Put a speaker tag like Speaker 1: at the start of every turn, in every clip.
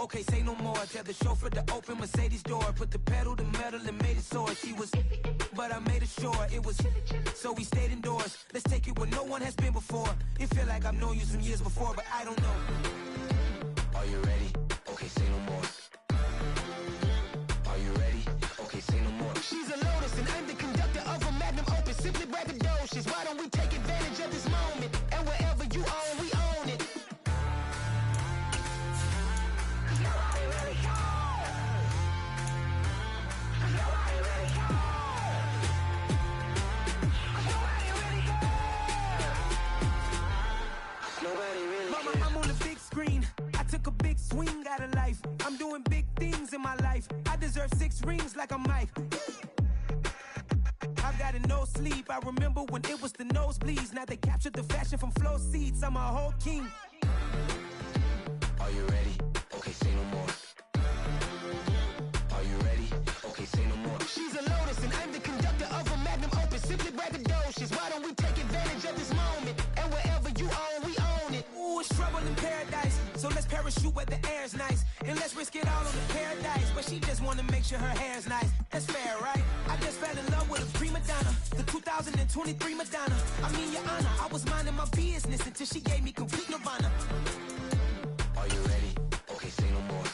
Speaker 1: Okay, say no more. Tell the chauffeur to open Mercedes door. Put the pedal to metal and made it soar. She was, but I made it sure it was. So we stayed indoors. Let's take it where no one has been before. It feel like I've known you some years before, but I don't know. Are you ready? Okay, say no more. Are you ready? Okay, say no more. She's a Lotus and I'm the conductor of a magnum opus. Simply braggadocious. Why don't we take advantage of this moment? And wherever you own, we own it. Mama, I'm on the big screen. I took a big swing out of life. I'm doing big things in my life. I deserve 6 rings like a Mike. I've got no sleep. I remember when it was the nosebleeds. Now they captured the fashion from flow seats. I'm a whole king. Are you ready? Okay, say no more. Are you ready? Okay, say no more. She's a Lotus and I'm the conductor of a magnum opus. Simply braggadocious. Why don't we take advantage of this moment? And wherever you own, we own it. Ooh, it's trouble in paradise. So let's parachute where the air's nice. And let's risk it all on the paradise. But she just wanna make sure her hair's nice. That's fair, right? I just fell in love with a prima donna. The 2023 Madonna. I mean, your honor, I was minding my business until she gave me complete nirvana. Are you ready? Okay, say no more.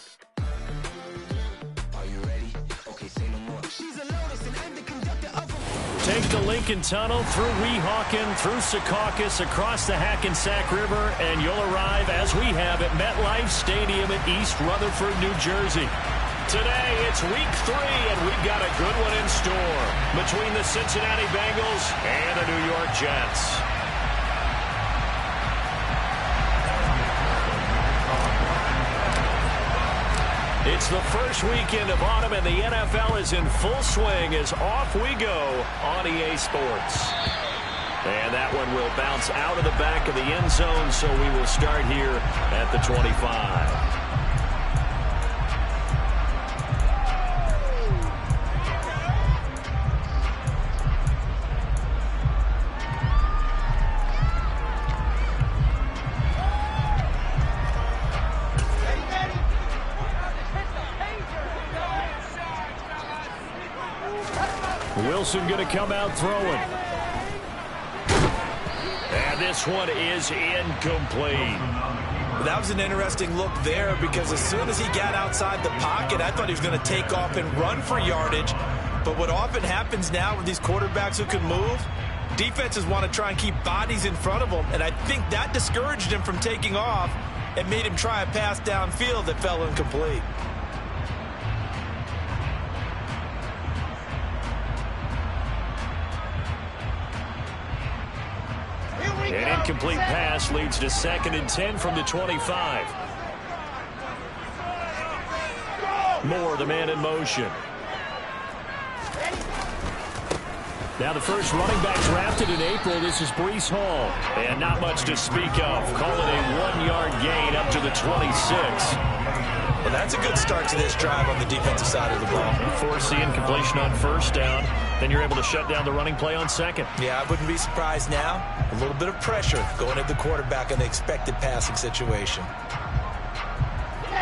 Speaker 1: Are you ready? Okay, say no more. She's a Lotus and I'm the conductor of a...
Speaker 2: Take the Lincoln Tunnel through Weehawken, through Secaucus, across the Hackensack River, and you'll arrive, as we have, at MetLife Stadium in East Rutherford, New Jersey. Today, it's week 3, and we've got a good one in store between the Cincinnati Bengals and the New York Jets. It's the first weekend of autumn, and the NFL is in full swing as off we go on EA Sports. And that one will bounce out of the back of the end zone, so we will start here at the 25. Wilson going to come out throwing. And this one is incomplete.
Speaker 3: That was an interesting look there because as soon as he got outside the pocket, I thought he was going to take off and run for yardage. But what often happens now with these quarterbacks who can move, defenses want to try and keep bodies in front of them. And I think that discouraged him from taking off and made him try a pass downfield that fell incomplete.
Speaker 2: An incomplete pass leads to 2nd and 10 from the 25. Moore, the man in motion. Now the first running back drafted in April, this is Breece Hall. And not much to speak of. Call it a 1-yard gain up to the 26.
Speaker 3: Well, that's a good start to this drive on the defensive side of the ball.
Speaker 2: Force the incompletion on first down. Then you're able to shut down the running play on second.
Speaker 3: Yeah, I wouldn't be surprised now. A little bit of pressure going at the quarterback in the expected passing situation.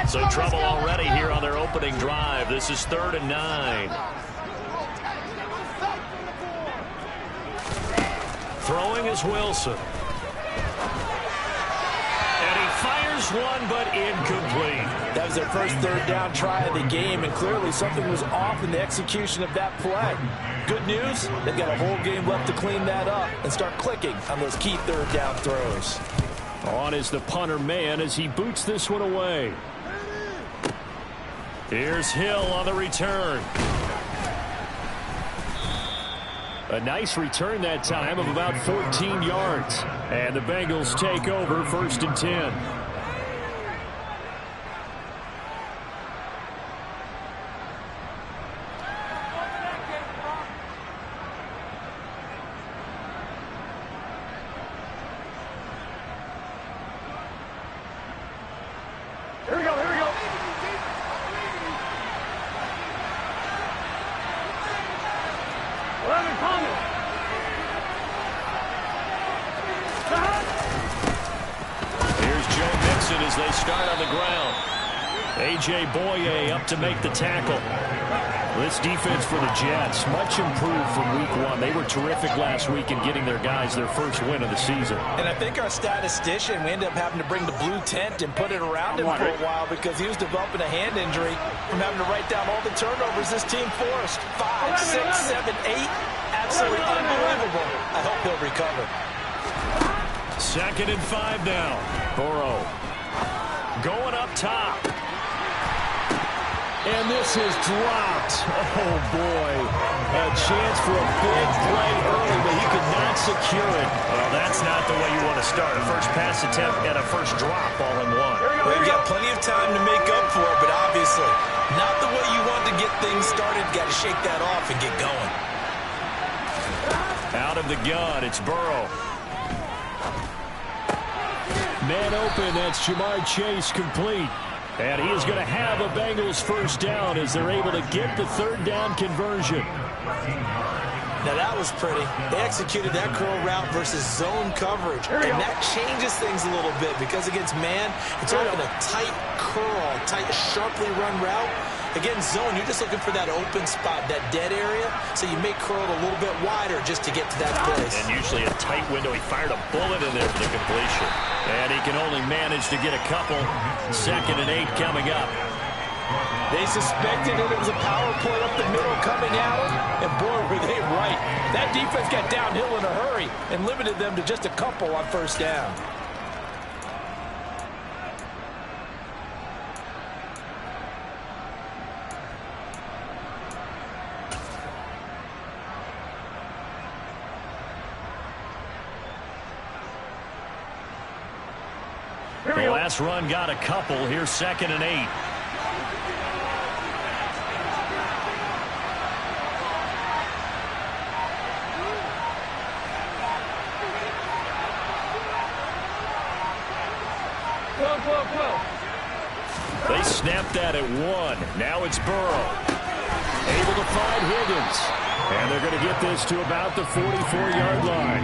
Speaker 2: So trouble already here on their opening drive. This is 3rd and 9. Throwing is Wilson. And he fires one, but incomplete.
Speaker 3: That was their first 3rd down try of the game, and clearly something was off in the execution of that play. Good news, they've got a whole game left to clean that up and start clicking on those key 3rd down throws.
Speaker 2: On is the punter man as he boots this one away. Here's Hill on the return. A nice return that time of about 14 yards. And the Bengals take over 1st and 10.
Speaker 4: Here we go, here we go. Whatever, coming.
Speaker 2: Here's Joe Mixon as they start on the ground. A.J. Boye up to make the tackle. This defense for the Jets, much improved from week one. They were terrific last week in getting their guys their first win of the season.
Speaker 3: And I think our statistician, we ended up having to bring the blue tent and put it around him for a while because he was developing a hand injury from having to write down all the turnovers this team forced. 5, 6, 7, 8. Absolutely unbelievable. I hope he'll recover.
Speaker 2: 2nd and 5 now. Burrow going up top. And this is dropped. Oh, boy. A chance for a big play early, but he could not secure it. Well, that's not the way you want to start. A first pass attempt and a first drop all in one.
Speaker 3: We've got plenty of time to make up for it, but obviously not the way you want to get things started. Got to shake that off and get going.
Speaker 2: Out of the gun, it's Burrow. Man open, that's Jamar Chase complete. And he is going to have a Bengals first down as they're able to get the 3rd down conversion.
Speaker 3: Now that was pretty. They executed that curl route versus zone coverage. And that changes things a little bit because against man, it's often a tight curl, tight, sharply run route. Against zone, you're just looking for that open spot, that dead area, so you may curl it a little bit wider just to get to that place.
Speaker 2: And usually a tight window. He fired a bullet in there for the completion. And he can only manage to get a couple. 2nd and 8 coming up.
Speaker 3: They suspected it was a power play up the middle coming at them, and boy, were they right. That defense got downhill in a hurry and limited them to just a couple on first down.
Speaker 2: The last run got a couple. Here's 2nd and 8. They snapped that at 1. Now it's Burrow. Able to find Higgins. And they're going to get this to about the 44-yard line.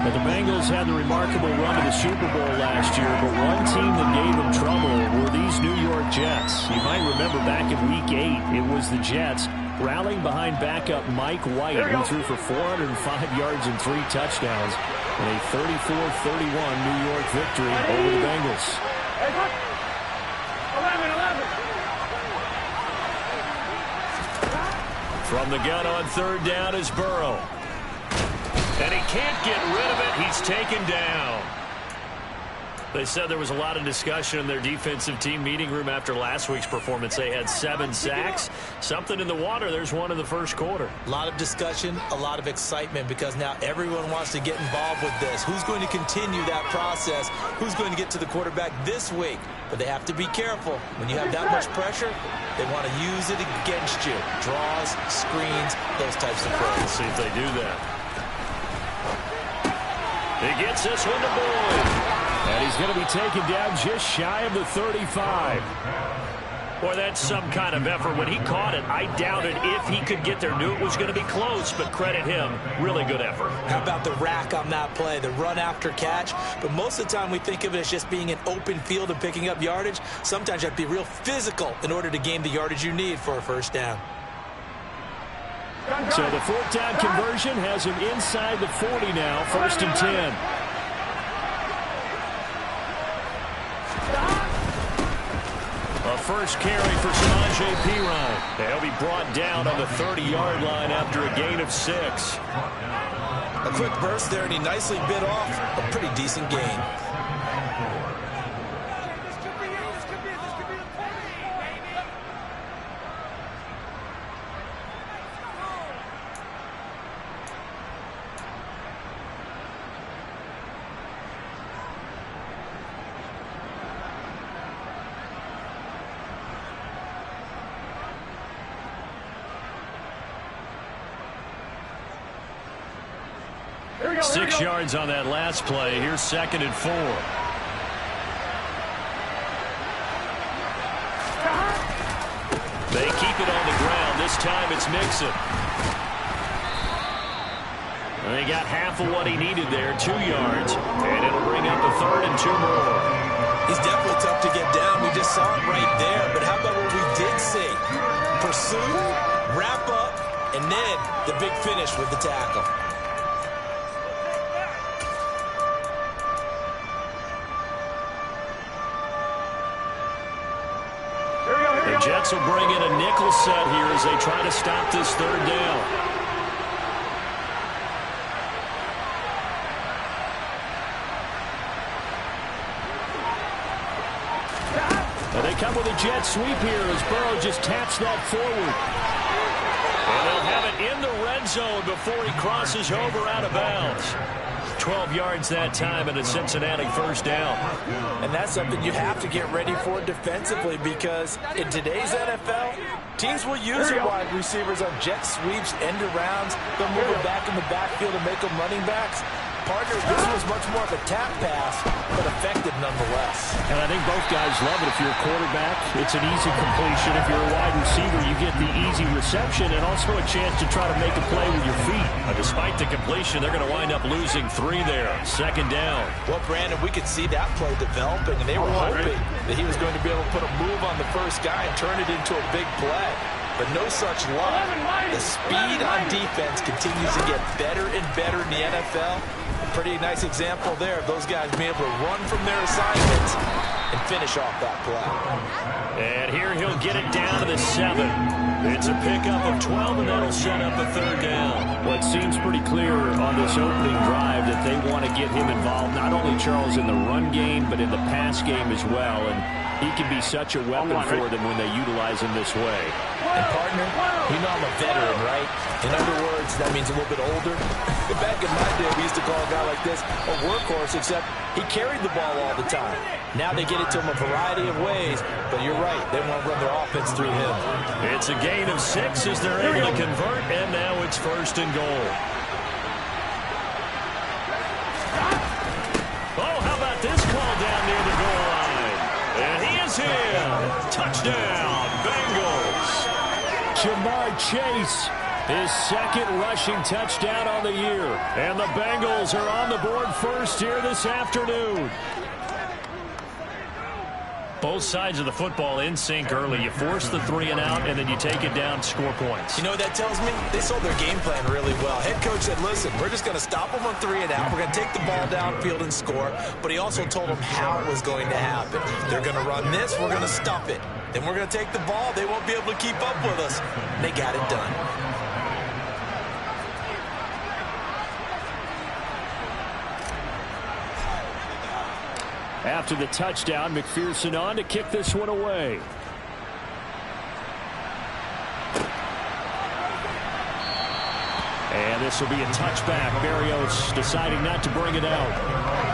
Speaker 2: But the Bengals had the remarkable run to the Super Bowl last year, but one team that gave them trouble were these New York Jets. You might remember back in Week 8, it was the Jets rallying behind backup Mike White, who threw for 405 yards and 3 touchdowns in a 34-31 New York victory over the Bengals.
Speaker 4: 11.
Speaker 2: From the gun on 3rd down is Burrow. And he can't get rid of it. He's taken down. They said there was a lot of discussion in their defensive team meeting room after last week's performance. They had 7 sacks. Something in the water. There's one in the first quarter.
Speaker 3: A lot of discussion, a lot of excitement because now everyone wants to get involved with this. Who's going to continue that process? Who's going to get to the quarterback this week? But they have to be careful. When you have that much pressure, they want to use it against you. Draws, screens, those types of plays.
Speaker 2: Let's see if they do that. He gets this one to Boyd. And he's going to be taken down just shy of the 35. Boy, that's some kind of effort. When he caught it, I doubted if he could get there. Knew it was going to be close, but credit him. Really good effort.
Speaker 3: How about the rack on that play, the run after catch? But most of the time we think of it as just being an open field and picking up yardage. Sometimes you have to be real physical in order to gain the yardage you need for a first down.
Speaker 2: So the 4th down conversion has him inside the 40 now, 1st and 10. A first carry for Samaje Perine. They'll be brought down on the 30-yard line after a gain of 6.
Speaker 3: A quick burst there, and he nicely bit off a pretty decent gain.
Speaker 2: Here we go. 6 yards on that last play. Here's 2nd and 4. They keep it on the ground. This time it's Mixon. And they got half of what he needed there, 2 yards. And it'll bring up a 3rd and 2 more.
Speaker 3: He's definitely tough to get down. We just saw it right there. finish with the tackle.
Speaker 2: The Jets will bring in a nickel set here as they try to stop this third down. And they come with a jet sweep here as Burrow just taps that forward. And they'll have it in the red zone before he crosses over out of bounds. 12 yards that time and a Cincinnati first down.
Speaker 3: And that's something you have to get ready for defensively, because in today's NFL, teams will use their wide receivers on jet sweeps, end arounds. They'll move it back in the backfield and make them running backs. Partner, this was much more of a tap pass, but effective nonetheless.
Speaker 2: And I think both guys love it. If you're a quarterback, it's an easy completion. If you're a wide receiver, you get the easy reception and also a chance to try to make a play with your feet. Despite the completion, they're going to wind up losing 3 there. Second down.
Speaker 3: Well, Brandon, we could see that play developing, and they were hoping that he was going to be able to put a move on the first guy and turn it into a big play. But no such luck. The speed on defense continues to get better and better in the NFL. A pretty nice example there of those guys being able to run from their assignments and finish off that play.
Speaker 2: And here he'll get it down to the 7. It's a pickup of 12, and that'll set up a third down. Well, it seems pretty clear on this opening drive that they want to get him involved, not only, Charles, in the run game, but in the pass game as well. And he can be such a weapon for them when they utilize him this way.
Speaker 3: And, partner, you know I'm a veteran, right? In other words, that means a little bit older. Back in my day, we used to call a guy like this a workhorse, except he carried the ball all the time. Now they get it to him a variety of ways, but you're right, they want to run their offense through him.
Speaker 2: It's a gain of 6 as they're able to convert, and now it's first and goal. Oh, how about this call down near the goal line? And he is in. Touchdown, Bengals. Jamar Chase, his second rushing touchdown on the year. And the Bengals are on the board first here this afternoon. Both sides of the football in sync early. You force the 3 and out, and then you take it down, score points.
Speaker 3: You know what that tells me? They sold their game plan really well. Head coach said, listen, we're just going to stop them on 3 and out. We're going to take the ball downfield and score. But he also told them how it was going to happen. They're going to run this. We're going to stop it. Then we're going to take the ball. They won't be able to keep up with us. They got it done.
Speaker 2: After the touchdown, McPherson on to kick this one away. And this will be a touchback. Berrios deciding not to bring it out.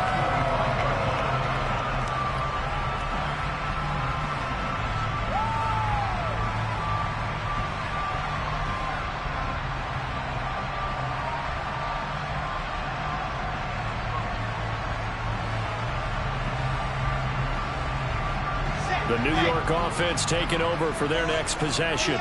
Speaker 2: The New York offense taking over for their next possession.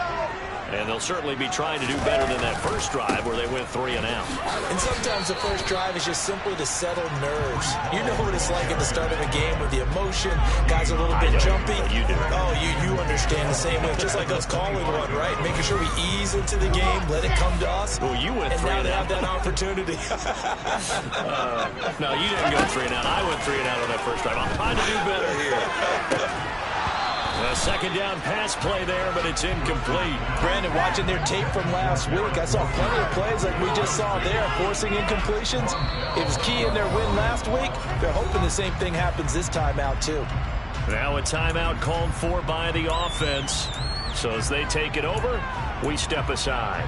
Speaker 2: And they'll certainly be trying to do better than that first drive where they went 3 and out.
Speaker 3: And sometimes the first drive is just simply to settle nerves. You know what it's like at the start of a game with the emotion. Guys are a little bit jumpy.
Speaker 2: You do.
Speaker 3: Oh, you understand the same way. Just like us calling one, right? Making sure we ease into the game, let it come to us.
Speaker 2: Well, you went 3 and out.
Speaker 3: And now they have that opportunity.
Speaker 2: No, you didn't go 3 and out. I went 3 and out on that first drive. I'm trying to do better here. A second down pass play there, but it's incomplete.
Speaker 3: Brandon, watching their tape from last week, I saw plenty of plays like we just saw there, forcing incompletions. It was key in their win last week. They're hoping the same thing happens this time out, too.
Speaker 2: Now a timeout called for by the offense. So as they take it over, we step aside.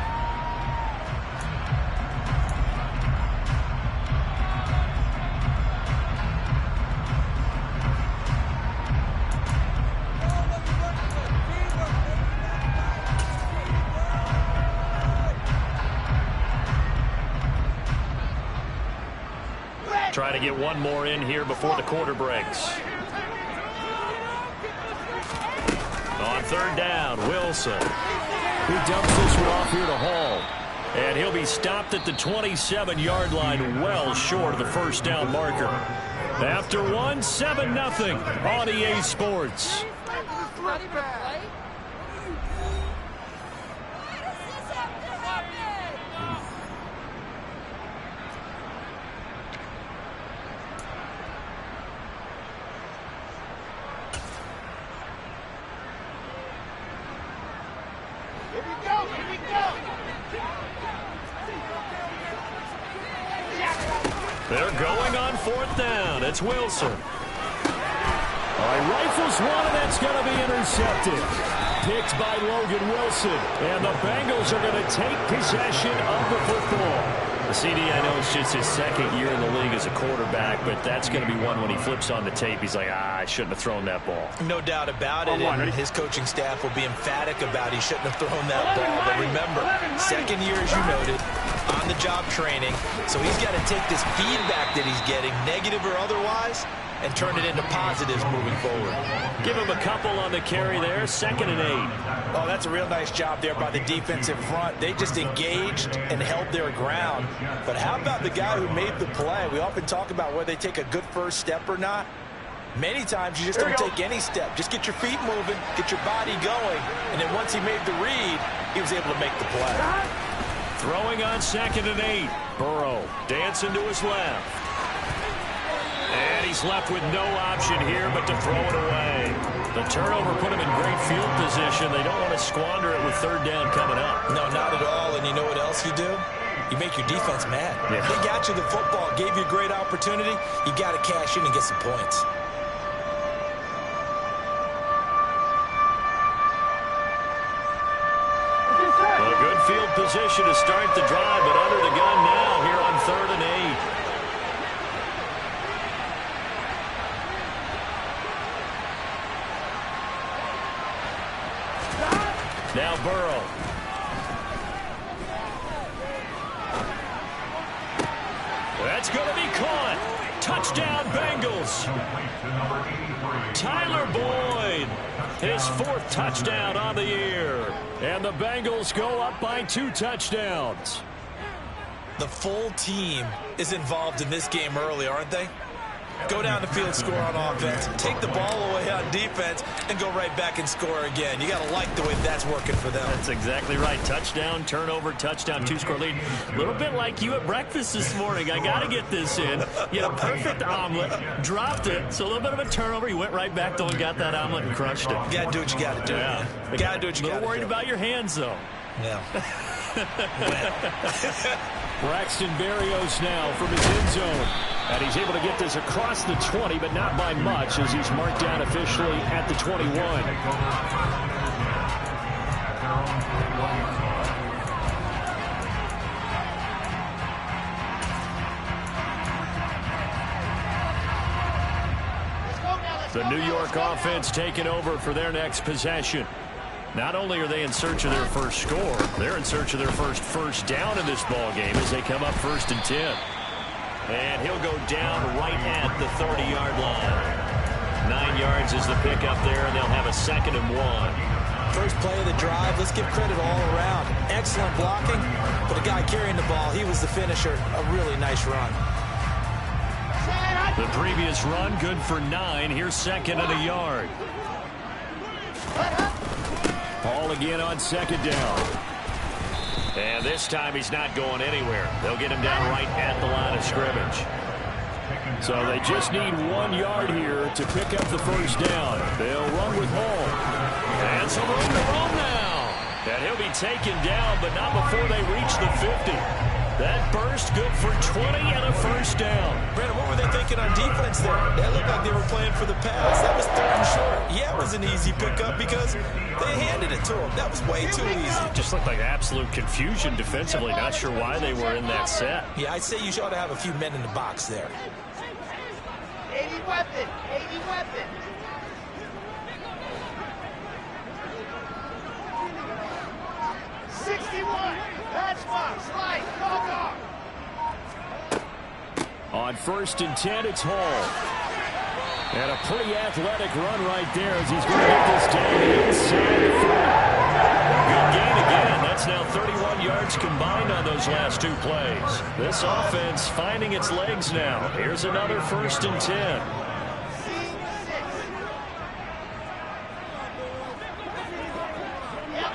Speaker 2: Trying to get one more in here before the quarter breaks. On third down, Wilson. He dumps this one off here to Hall. And he'll be stopped at the 27-yard line, well short of the first down marker. After one, 7-0 on EA Sports. They're going on 4th down. It's Wilson. All right, rifles one, and that's going to be intercepted. Picked by Logan Wilson. And the Bengals are going to take possession of the football. The CD, I know it's just his 2nd year in the league as a quarterback, but that's going to be one when he flips on the tape. He's like, I shouldn't have thrown that ball.
Speaker 3: No doubt about it. And his coaching staff will be emphatic about he shouldn't have thrown that ball. But remember, 2nd year, as you noted, on-the-job training. So he's got to take this feedback that he's getting, negative or otherwise, and turn it into positives moving forward.
Speaker 2: Give him a couple on the carry there. 2nd and 8.
Speaker 3: Oh, that's a real nice job there by the defensive front. They just engaged and held their ground. But how about the guy who made the play? We often talk about whether they take a good first step or not. Many times you just don't take any step. Just get your feet moving, get your body going, and then once he made the read, he was able to make the play.
Speaker 2: Throwing on 2nd and 8. Burrow dancing to his left. And he's left with no option here but to throw it away. The turnover put him in great field position. They don't want to squander it with 3rd down coming up.
Speaker 3: No, not at all. And you know what else you do? You make your defense mad. Yeah. They got you the football, gave you a great opportunity. You got to cash in and get some points.
Speaker 2: Well, a good field position to start the drive, but under the gun now here on 3rd and 8. Now Burrow. That's going to be caught. Touchdown, Bengals. Tyler Boyd, his 4th touchdown on the year. And the Bengals go up by 2 touchdowns.
Speaker 3: The full team is involved in this game early, aren't they? Go down the field, score on offense, take the ball away on defense, and go right back and score again. You got to like the way that's working for them.
Speaker 2: That's exactly right. Touchdown, turnover, touchdown, 2-score lead. A little bit like you at breakfast this morning. I got to get this in. You had a perfect omelet, dropped it, so a little bit of a turnover. You went right back, though, and got that omelet and crushed it.
Speaker 3: You got to do what you got to do.
Speaker 2: Yeah.
Speaker 3: You got to do what you got to do.
Speaker 2: A little worried about your hands, though.
Speaker 3: Yeah.
Speaker 2: Braxton Berrios now from his end zone. And he's able to get this across the 20, but not by much, as he's marked down officially at the 21. The New York offense taking over for their next possession. Not only are they in search of their first score, they're in search of their first down in this ball game as they come up 1st and 10. And he'll go down right at the 30-yard line. 9 yards is the pickup there, and they'll have a 2nd and 1.
Speaker 3: First play of the drive, let's give credit all around. Excellent blocking, but the guy carrying the ball, he was the finisher. A really nice run.
Speaker 2: The previous run, good for 9. Here's 2nd and a yard. Ball again on 2nd down. And this time he's not going anywhere. They'll get him down right at the line of scrimmage. So they just need 1 yard here to pick up the first down. They'll run with Hall. And some room to roam now. And he'll be taken down, but not before they reach the 50. That burst good for 20 and a first down.
Speaker 3: Brandon, what were they thinking on defense there? That looked like they were playing for the pass. That was 3rd and short. Yeah, it was an easy pickup because they handed it to him. That was way too easy.
Speaker 2: Just looked like absolute confusion defensively. Not sure why they were in that set.
Speaker 3: Yeah, I'd say you ought to have a few men in the box there.
Speaker 1: 80 weapon, 80 weapon.
Speaker 2: On 1st and 10, it's Hall. And a pretty athletic run right there as he's going to get this down inside the 30. Good gain again. That's now 31 yards combined on those last 2 plays. This offense finding its legs now. Here's another 1st and 10.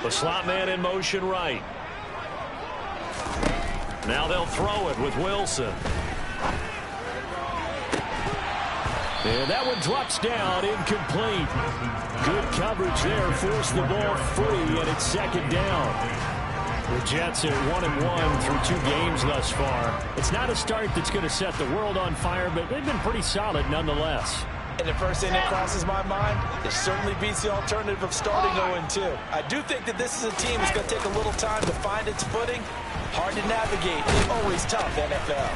Speaker 2: The slot man in motion right. Now they'll throw it with Wilson. And that one drops down, incomplete. Good coverage there, forced the ball free, and it's 2nd down. The Jets are 1-1 through 2 games thus far. It's not a start that's going to set the world on fire, but they've been pretty solid nonetheless.
Speaker 3: And the first thing that crosses my mind, it certainly beats the alternative of starting 0-2. I do think that this is a team that's going to take a little time to find its footing. Hard to navigate. It's always tough, NFL.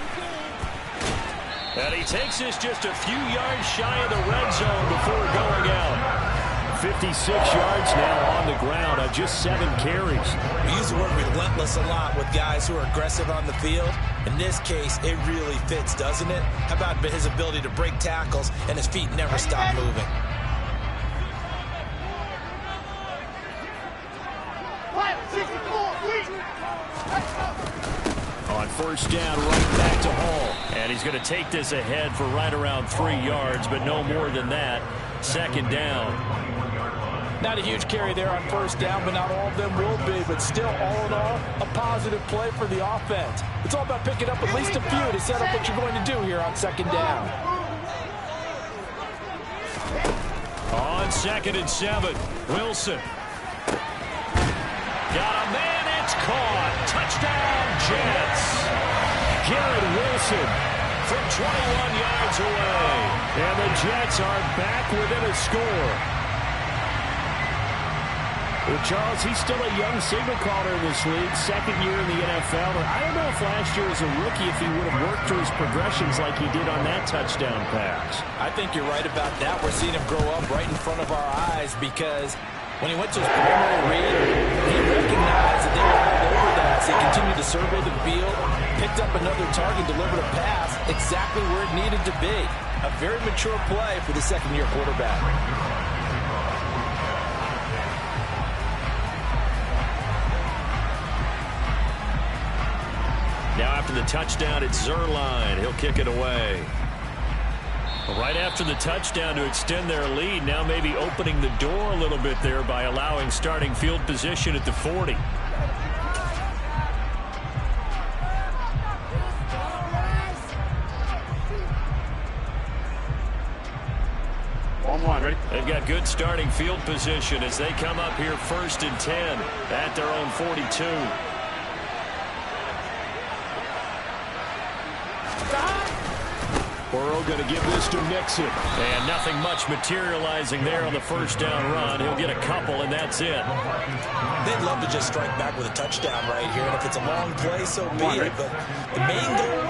Speaker 2: And he takes this just a few yards shy of the red zone before going out. 56 yards now on the ground on just 7 carries.
Speaker 3: We use the word relentless a lot with guys who are aggressive on the field. In this case, it really fits, doesn't it? How about his ability to break tackles and his feet never stop moving?
Speaker 2: On first down, right back to Hall. And he's going to take this ahead for right around 3 yards, but no more than that. Second down.
Speaker 3: Not a huge carry there on first down, but not all of them will be. But still, all in all, a positive play for the offense. It's all about picking up at least a few to set up what you're going to do here on second down.
Speaker 2: On 2nd and 7, Wilson. Got a man, it's caught. Touchdown, Jets. Garrett Wilson from 21 yards away. And the Jets are back within a score. Well, Charles, he's still a young signal caller in this league, 2nd year in the NFL. But I don't know if last year as a rookie if he would have worked through his progressions like he did on that touchdown pass.
Speaker 3: I think you're right about that. We're seeing him grow up right in front of our eyes because when he went to his primary read, he recognized that they were all over that. So he continued to survey the field, picked up another target, delivered a pass exactly where it needed to be. A very mature play for the second-year quarterback.
Speaker 2: Now after the touchdown, it's Zerline. He'll kick it away. Right after the touchdown to extend their lead, now maybe opening the door a little bit there by allowing starting field position at the 40.
Speaker 4: Ready?
Speaker 2: They've got good starting field position as they come up here 1st and 10 at their own 42. Burrow going to give this to Mixon. And nothing much materializing there on the first down run. He'll get a couple, and that's it.
Speaker 3: They'd love to just strike back with a touchdown right here. And if it's a long play, so be it. But the main goal,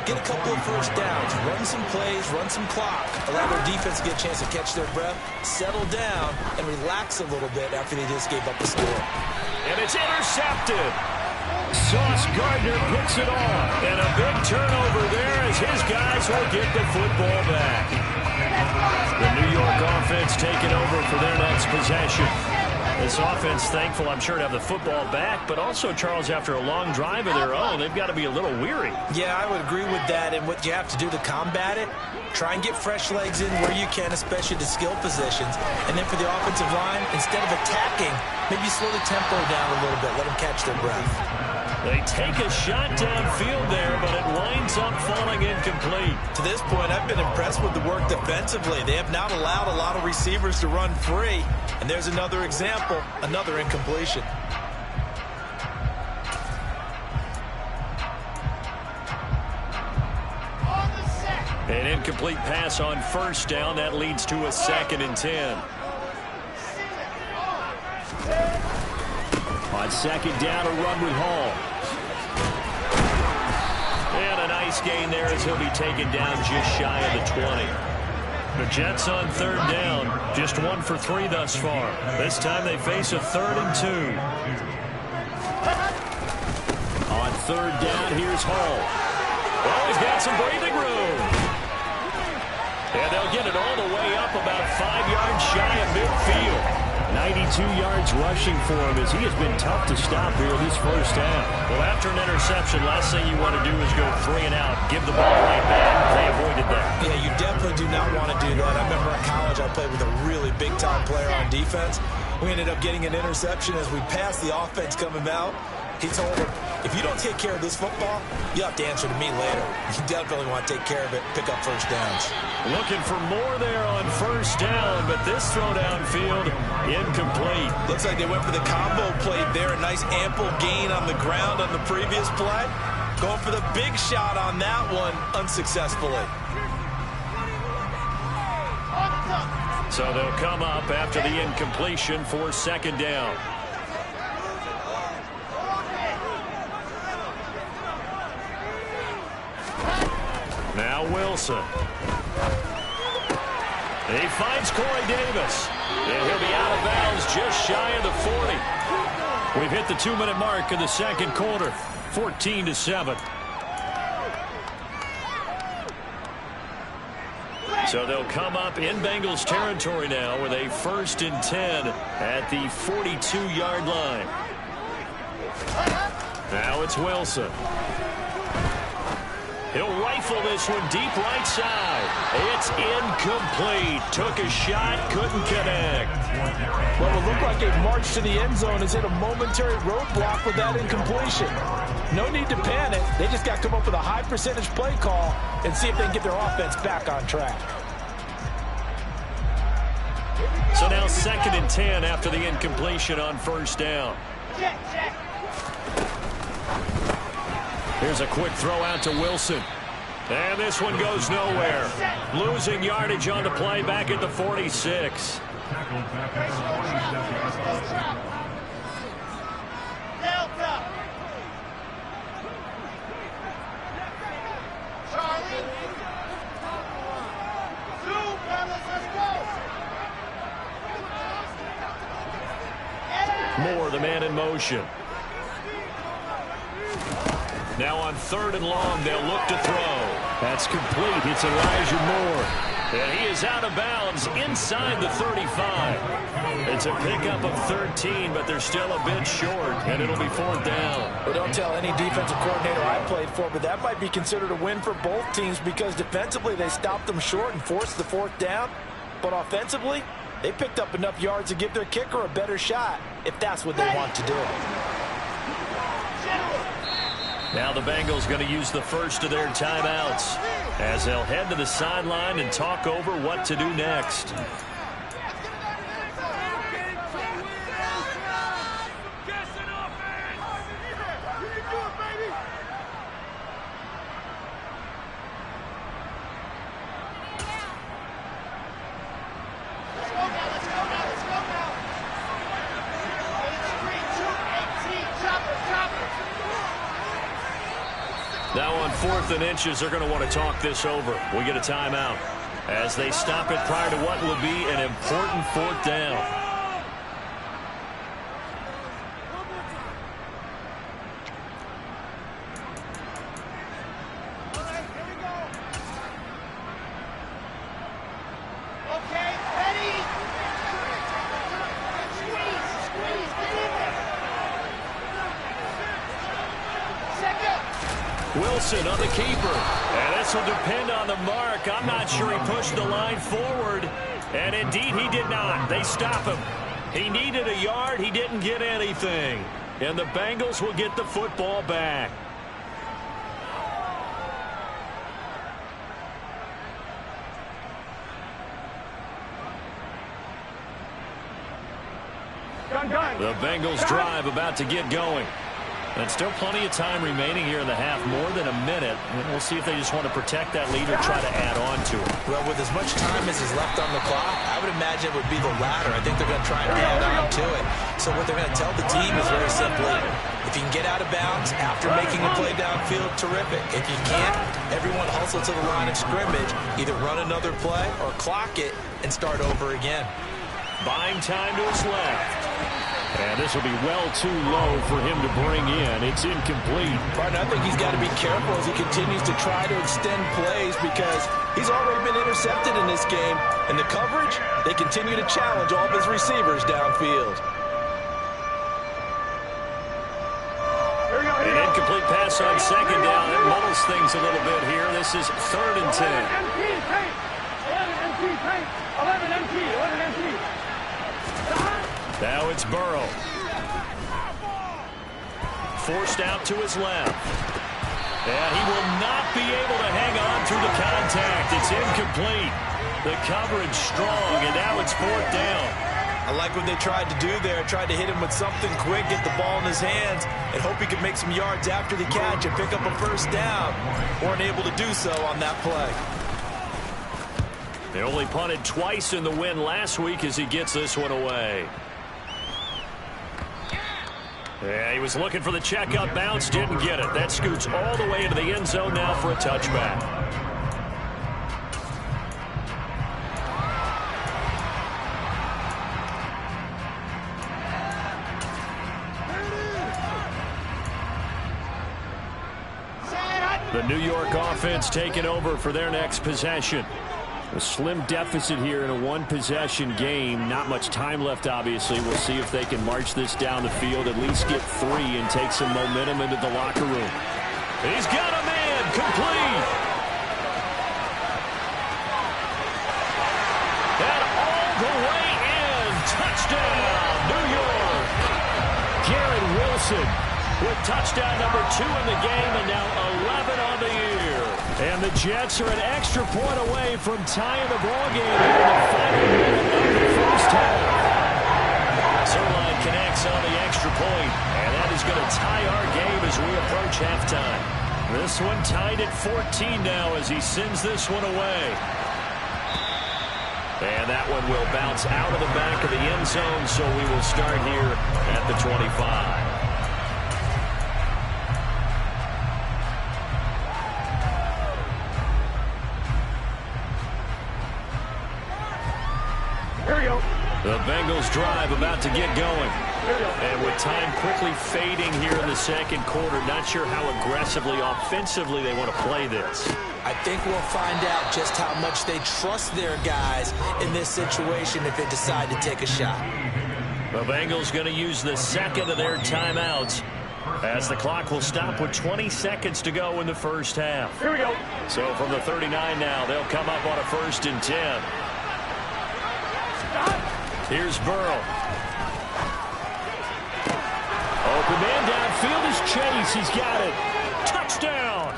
Speaker 3: get a couple of first downs. Run some plays, run some clock. Allow their defense to get a chance to catch their breath, settle down, and relax a little bit after they just gave up the score.
Speaker 2: And it's intercepted. Sauce Gardner picks it off. And a big turnover there as his guys will get the football back. The New York offense taking over for their next possession. This offense thankful, I'm sure, to have the football back, but also, Charles, after a long drive of their own, they've got to be a little weary.
Speaker 3: Yeah, I would agree with that. And what you have to do to combat it, try and get fresh legs in where you can, especially to skill positions. And then for the offensive line, instead of attacking, maybe slow the tempo down a little bit. Let them catch their breath.
Speaker 2: They take a shot downfield there, but it winds up falling incomplete.
Speaker 3: To this point, I've been impressed with the work defensively. They have not allowed a lot of receivers to run free. And there's another example, another incompletion.
Speaker 2: An incomplete pass on first down. That leads to a 2nd and 10. On 2nd down, a run with Hall. And a nice gain there as he'll be taken down just shy of the 20. The Jets on 3rd down, just 1 for 3 thus far. This time they face a 3rd and 2. On 3rd down, here's Hall. Oh, he's got some breathing room. And they'll get it all the way up about 5 yards shy of midfield. 92 yards rushing for him as he has been tough to stop here this first half. Well, after an interception, last thing you want to do is go 3 and out, give the ball right back. They avoided that.
Speaker 3: Yeah, you definitely do not want to do that. I remember in college I played with a really big-time player on defense. We ended up getting an interception as we passed the offense coming out. He told him, if you don't take care of this football, you have to answer to me later. You definitely want to take care of it, pick up first downs.
Speaker 2: Looking for more there on first down, but this throw downfield incomplete.
Speaker 3: Looks like they went for the combo play there. A nice ample gain on the ground on the previous play. Going for the big shot on that one unsuccessfully.
Speaker 2: So they'll come up after the incompletion for second down. Now Wilson. He finds Corey Davis. And he'll be out of bounds just shy of the 40. We've hit the 2-minute mark in the second quarter. 14-7. So they'll come up in Bengals territory now with a 1st and 10 at the 42-yard line. Now it's Wilson. He'll rifle this one deep right side. It's incomplete. Took a shot, couldn't connect.
Speaker 4: Well, it looked like a march to the end zone has hit a momentary roadblock with that incompletion. No need to panic. They just got to come up with a high percentage play call and see if they can get their offense back on track.
Speaker 2: So now 2nd and 10 after the incompletion on first down. Here's a quick throw out to Wilson. And this one goes nowhere. Losing yardage on the play back at the 46. Moore, the man in motion. Now on 3rd and long, they'll look to throw. That's complete. It's Elijah Moore. And he is out of bounds inside the 35. It's a pickup of 13, but they're still a bit short, and it'll be 4th down.
Speaker 4: Well, don't tell any defensive coordinator I played for, but that might be considered a win for both teams because defensively they stopped them short and forced the 4th down. But offensively, they picked up enough yards to give their kicker a better shot if that's what they want to do.
Speaker 2: Now the Bengals going to use the first of their timeouts as they'll head to the sideline and talk over what to do next. Now on 4th and inches, they're going to want to talk this over. We get a timeout as they stop it prior to what will be an important 4th down. Wilson on the keeper. And this will depend on the mark. I'm not sure he pushed the line forward. And indeed he did not. They stop him. He needed a yard. He didn't get anything. And the Bengals will get the football back. The Bengals drive about to get going. And still plenty of time remaining here in the half, more than a minute. And we'll see if they just want to protect that lead or try to add on to it.
Speaker 3: Well, with as much time as is left on the clock, I would imagine it would be the latter. I think they're going to try and add on to it. So what they're going to tell the team is very simply, if you can get out of bounds after making a play downfield, terrific. If you can't, everyone hustle to the line of scrimmage, either run another play or clock it and start over again.
Speaker 2: Buying time to his left. And this will be well too low for him to bring in. It's incomplete.
Speaker 4: Partner, I think he's got to be careful as he continues to try to extend plays because he's already been intercepted in this game. And the coverage, they continue to challenge all of his receivers downfield.
Speaker 2: An incomplete pass on second down. It muddles things a little bit here. This is 3rd and 10. Now it's Burrow. forced out to his left. And he will not be able to hang on through the contact. It's incomplete. The coverage strong, and now it's 4th down.
Speaker 3: I like what they tried to do there. Tried to hit him with something quick, get the ball in his hands, and hope he could make some yards after the catch and pick up a first down. Weren't able to do so on that play.
Speaker 2: They only punted twice in the win last week as he gets this one away. Yeah, he was looking for the checkup bounce, didn't get it. That scoots all the way into the end zone now for a touchback. The New York offense taking over for their next possession. A slim deficit here in a one-possession game. Not much time left, obviously. We'll see if they can march this down the field, at least get 3 and take some momentum into the locker room. He's got a man, complete. And all the way in, touchdown, New York. Garrett Wilson with touchdown number 2 in the game, and now 11 on the year. And the Jets are an extra point away from tying the ball game here in the final minute of the first half. Zerline connects on the extra point, and that is going to tie our game as we approach halftime. This one tied at 14 now as he sends this one away. And that one will bounce out of the back of the end zone, so we will start here at the 25. The Bengals drive about to get going. And with time quickly fading here in the second quarter, not sure how aggressively, offensively they want to play this.
Speaker 4: I think we'll find out just how much they trust their guys in this situation if they decide to take a shot.
Speaker 2: The Bengals going to use the second of their timeouts as the clock will stop with 20 seconds to go in the first half.
Speaker 5: Here we go.
Speaker 2: So from the 39 now, they'll come up on a 1st and 10. Here's Burrow. Open man downfield is Chase. He's got it. Touchdown.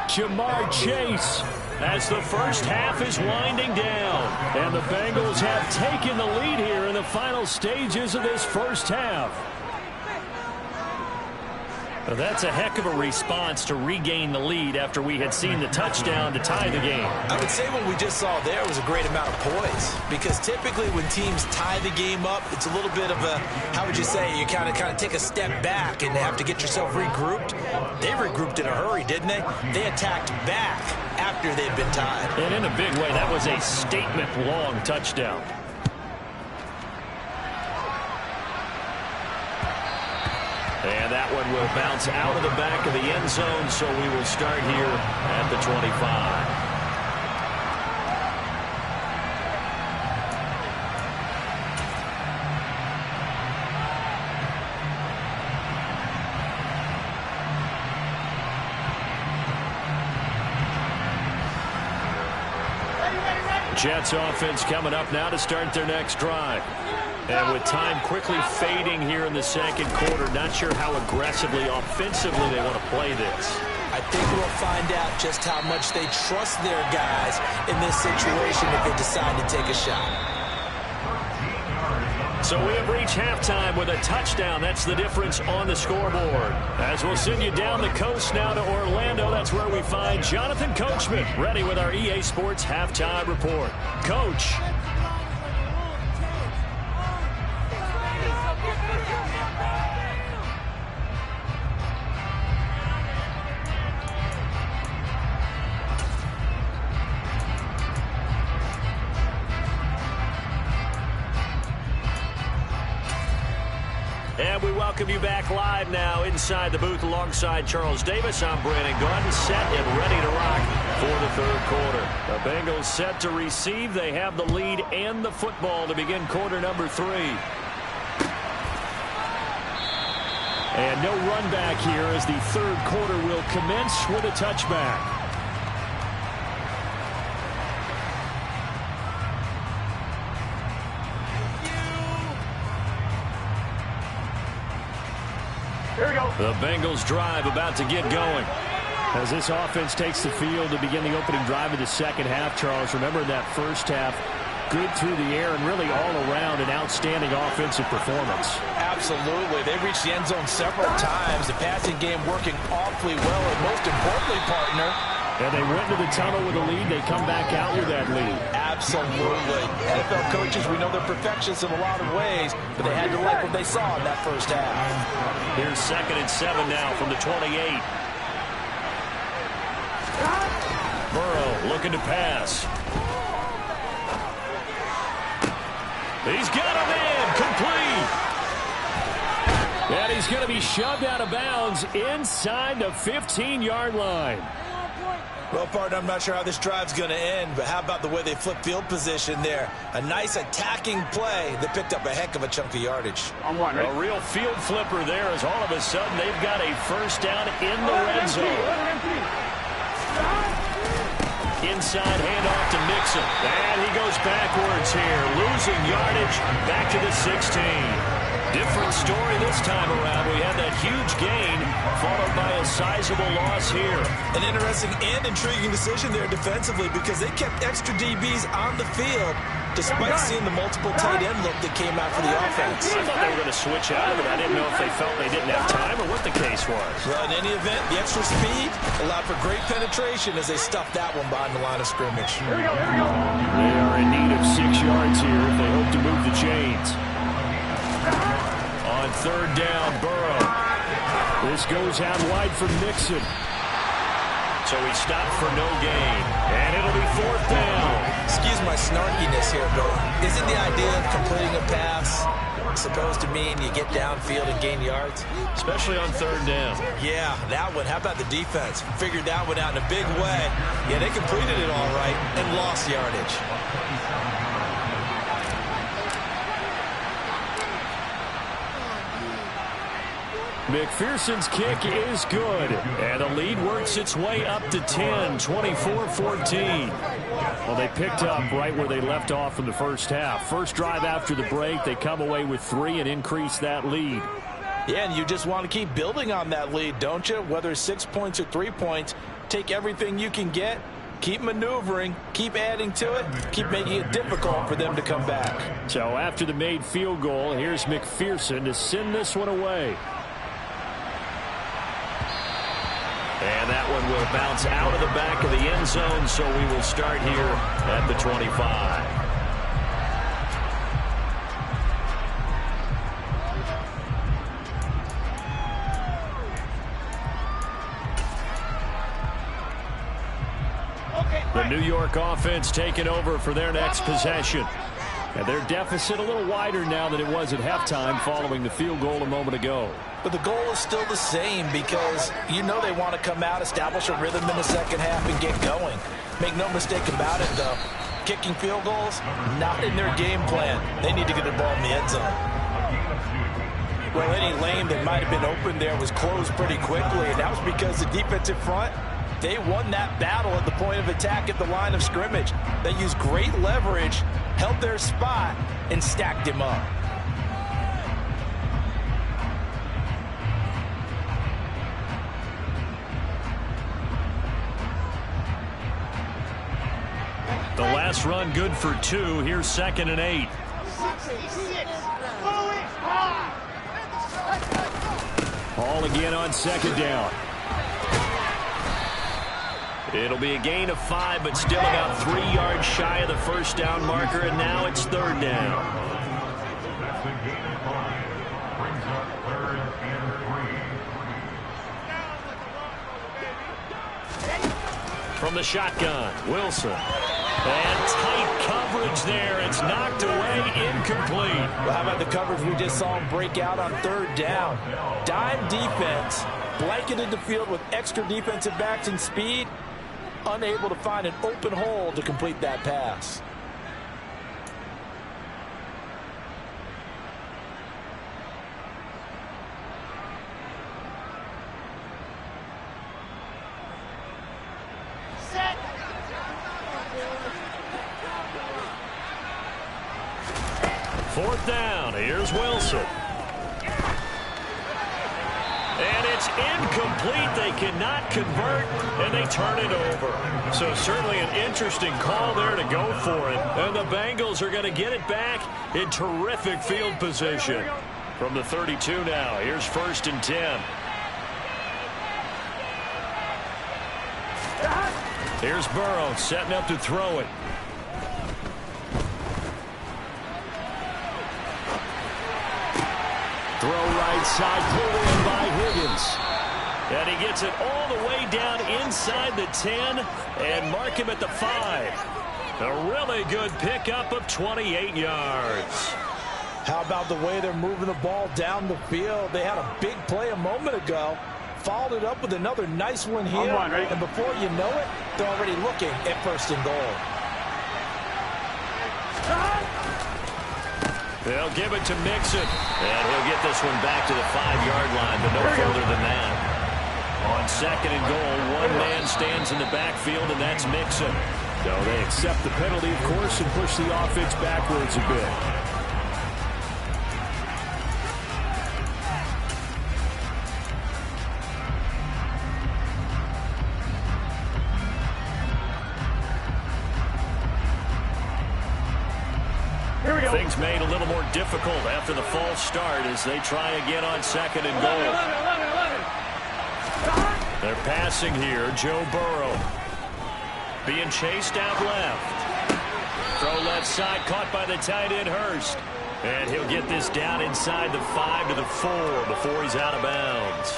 Speaker 2: Jamar Chase as the first half is winding down. And the Bengals have taken the lead here in the final stages of this first half. Well, that's a heck of a response to regain the lead after we had seen the touchdown to tie the game.
Speaker 3: I would say what we just saw there was a great amount of poise, because typically when teams tie the game up, it's a little bit of a, how would you say, you kind of take a step back and have to get yourself regrouped. They regrouped in a hurry, didn't they? They attacked back after they'd been tied.
Speaker 2: And in a big way, that was a statement-long touchdown. And that one will bounce out of the back of the end zone, so we will start here at the 25. Jets offense coming up now to start their next drive. And with time quickly fading here in the second quarter, not sure how aggressively, offensively they want to play this.
Speaker 4: I think we'll find out just how much they trust their guys in this situation if they decide to take a shot.
Speaker 2: So we have reached halftime with a touchdown. That's the difference on the scoreboard. As we'll send you down the coast now to Orlando, that's where we find Jonathan Coachman, ready with our EA Sports Halftime Report. Coach. And we welcome you back live now inside the booth alongside Charles Davis. I'm Brandon Gordon, set and ready to rock for the third quarter. The Bengals set to receive. They have the lead and the football to begin quarter number 3. And no run back here as the third quarter will commence with a touchback. The Bengals drive about to get going. As this offense takes the field to begin the opening drive of the second half, Charles, remember that first half, good through the air and really all around an outstanding offensive performance.
Speaker 4: Absolutely. They reached the end zone several times. The passing game working awfully well, and most importantly, partner,
Speaker 2: and they went into the tunnel with a lead. They come back out with that lead.
Speaker 4: Absolutely. NFL coaches, we know they're perfectionists in a lot of ways, but they had to like what they saw in that first half.
Speaker 2: Here's 2nd and 7 now from the 28. Burrow looking to pass. He's got him in. Complete. And he's going to be shoved out of bounds inside the 15-yard line.
Speaker 4: Well, partner, I'm not sure how this drive's going to end, but how about the way they flip field position there? A nice attacking play that picked up a heck of a chunk of yardage.
Speaker 2: A real field flipper there as all of a sudden they've got a first down in the red zone. Inside handoff to Mixon. And he goes backwards here, losing yardage back to the 16. Different story this time around. We had that huge gain followed by a sizable loss here.
Speaker 4: An interesting and intriguing decision there defensively because they kept extra DBs on the field despite seeing the multiple tight end look that came out for the offense.
Speaker 2: I thought they were going to switch out of it. I didn't know if they felt they didn't have time or what the case was.
Speaker 4: Well, in any event, the extra speed allowed for great penetration as they stuffed that one behind the line of scrimmage.
Speaker 2: They are in need of 6 yards here if they hope to move the chains. On 3rd down, Burrow. This goes out wide for Mixon. So he stopped for no gain. And it'll be 4th down.
Speaker 4: Excuse my snarkiness here, but isn't the idea of completing a pass supposed to mean you get downfield and gain yards?
Speaker 2: Especially on 3rd down.
Speaker 4: Yeah, that one. How about the defense? Figured that one out in a big way. Yeah, they completed it all right and lost yardage.
Speaker 2: McPherson's kick is good, and the lead works its way up to 10, 24-14. Well, they picked up right where they left off in the first half. First drive after the break, they come away with 3 and increase that lead.
Speaker 4: Yeah, and you just want to keep building on that lead, don't you? Whether 6 points or 3 points, take everything you can get, keep maneuvering, keep adding to it, keep making it difficult for them to come back.
Speaker 2: So after the made field goal, here's McPherson to send this one away. And that one will bounce out of the back of the end zone, so we will start here at the 25. The New York offense taking over for their next possession. And their deficit a little wider now than it was at halftime following the field goal a moment ago.
Speaker 4: But the goal is still the same because you know they want to come out, establish a rhythm in the second half, and get going. Make no mistake about it, though. Kicking field goals, not in their game plan. They need to get the ball in the end zone. Well, any lane that might have been open there was closed pretty quickly, and that was because the defensive front, they won that battle at the point of attack at the line of scrimmage. They used great leverage, held their spot, and stacked him up.
Speaker 2: The last run good for 2. Here's 2nd and 8. Ball again on 2nd down. It'll be a gain of 5, but still about 3 yards shy of the first down marker, and now it's 3rd down. From the shotgun, Wilson. And tight coverage there. It's knocked away, incomplete.
Speaker 4: Well, how about the coverage we just saw him break out on 3rd down? Dime defense, blanketed the field with extra defensive backs and speed, unable to find an open hole to complete that pass. Fourth down. Here's Wilson.
Speaker 2: And it's incomplete. They cannot convert, and they turn it over. So certainly an interesting call there to go for it. And the Bengals are going to get it back in terrific field position. From the 32 now, here's 1st and 10. Here's Burrow setting up to throw it. Throw right side, pulled in by Higgins. And he gets it all the way down inside the 10 and mark him at the 5. A really good pickup of 28 yards.
Speaker 4: How about the way they're moving the ball down the field? They had a big play a moment ago. Followed it up with another nice one here. And before you know it, they're already looking at 1st and goal.
Speaker 2: They'll give it to Mixon. And he'll get this one back to the 5-yard line, but no further than that. On 2nd and goal, one man stands in the backfield, and that's Mixon.
Speaker 5: So they accept the penalty, of course, and push the offense backwards a bit.
Speaker 2: Things made a little more difficult after the false start as they try again on 2nd and goal. They're passing here. Joe Burrow being chased out left. Throw left side, caught by the tight end Hurst. And he'll get this down inside the 5 to the 4 before he's out of bounds.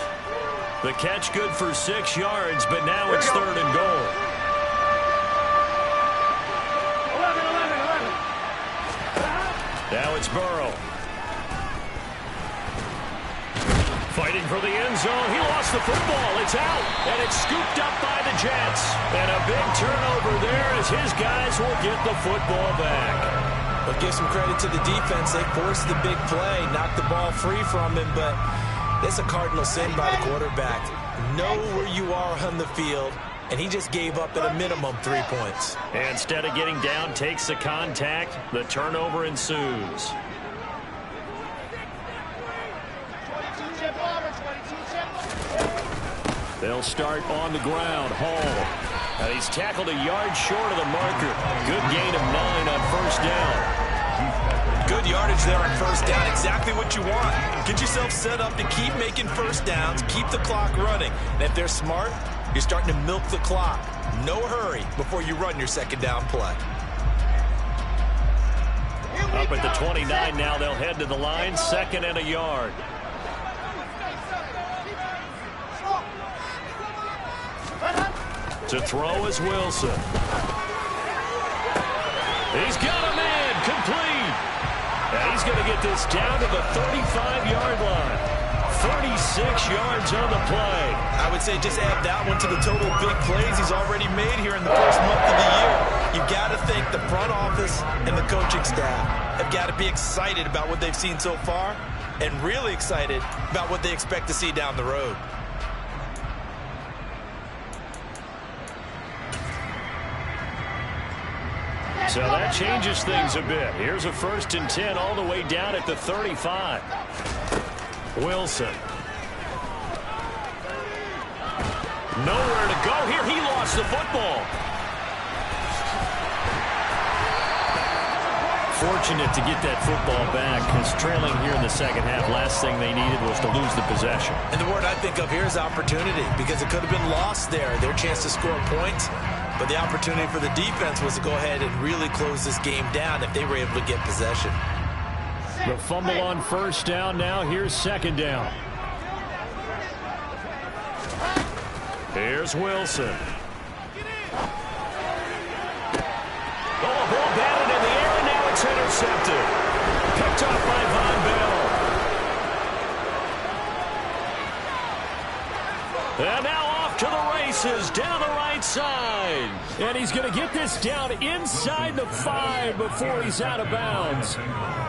Speaker 2: The catch good for 6 yards, but now it's 3rd and goal. Now it's Burrow. Fighting for the end zone. He lost the football. It's out. And it's scooped up by the Jets. And a big turnover there as his guys will get the football back.
Speaker 3: But give some credit to the defense. They forced the big play, knocked the ball free from him, but it's a cardinal sin by the quarterback. Know where you are on the field, and he just gave up at a minimum 3 points.
Speaker 2: And instead of getting down, takes the contact. The turnover ensues. They'll start on the ground. Hall. And he's tackled a yard short of the marker. Good gain of 9 on 1st down.
Speaker 3: Good yardage there on 1st down. Exactly what you want. Get yourself set up to keep making 1st downs, keep the clock running. And if they're smart, you're starting to milk the clock. No hurry before you run your 2nd down play.
Speaker 2: Up at the 29 now, they'll head to the line. 2nd and a yard. To throw is Wilson. He's got a man complete. And he's going to get this down to the 35-yard line. 36 yards on the play.
Speaker 3: I would say just add that one to the total big plays he's already made here in the first month of the year. You've got to think the front office and the coaching staff have got to be excited about what they've seen so far and really excited about what they expect to see down the road.
Speaker 2: So that changes things a bit. Here's a 1st and 10 all the way down at the 35. Wilson. Nowhere to go here. He lost the football. Fortunate to get that football back because trailing here in the 2nd half, last thing they needed was to lose the possession.
Speaker 3: And the word I think of here is opportunity because it could have been lost there. Their chance to score points. But the opportunity for the defense was to go ahead and really close this game down if they were able to get possession.
Speaker 2: The fumble on 1st down. Now here's 2nd down. Here's Wilson. Oh, ball batted in the air, and now it's intercepted. Picked off by Von Bell. And now off to the races down the right side. And he's going to get this down inside the 5 before he's out of bounds.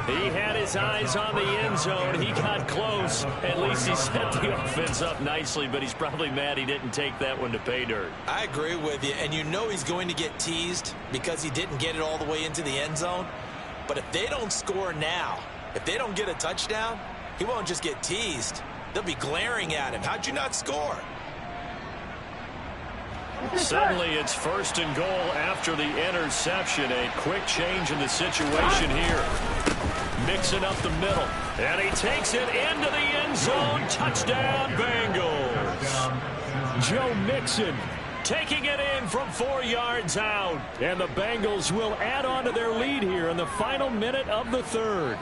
Speaker 2: He had his eyes on the end zone. He got close. At least he set the offense up nicely, but he's probably mad he didn't take that one to pay dirt.
Speaker 3: I agree with you, and you know he's going to get teased because he didn't get it all the way into the end zone. But if they don't score now, if they don't get a touchdown, he won't just get teased. They'll be glaring at him. How'd you not score?
Speaker 2: Suddenly it's 1st and goal after the interception. A quick change in the situation here. Mixing up the middle. And he takes it into the end zone. Touchdown, Bengals. Joe Mixon taking it in from 4 yards out. And the Bengals will add on to their lead here in the final minute of the third.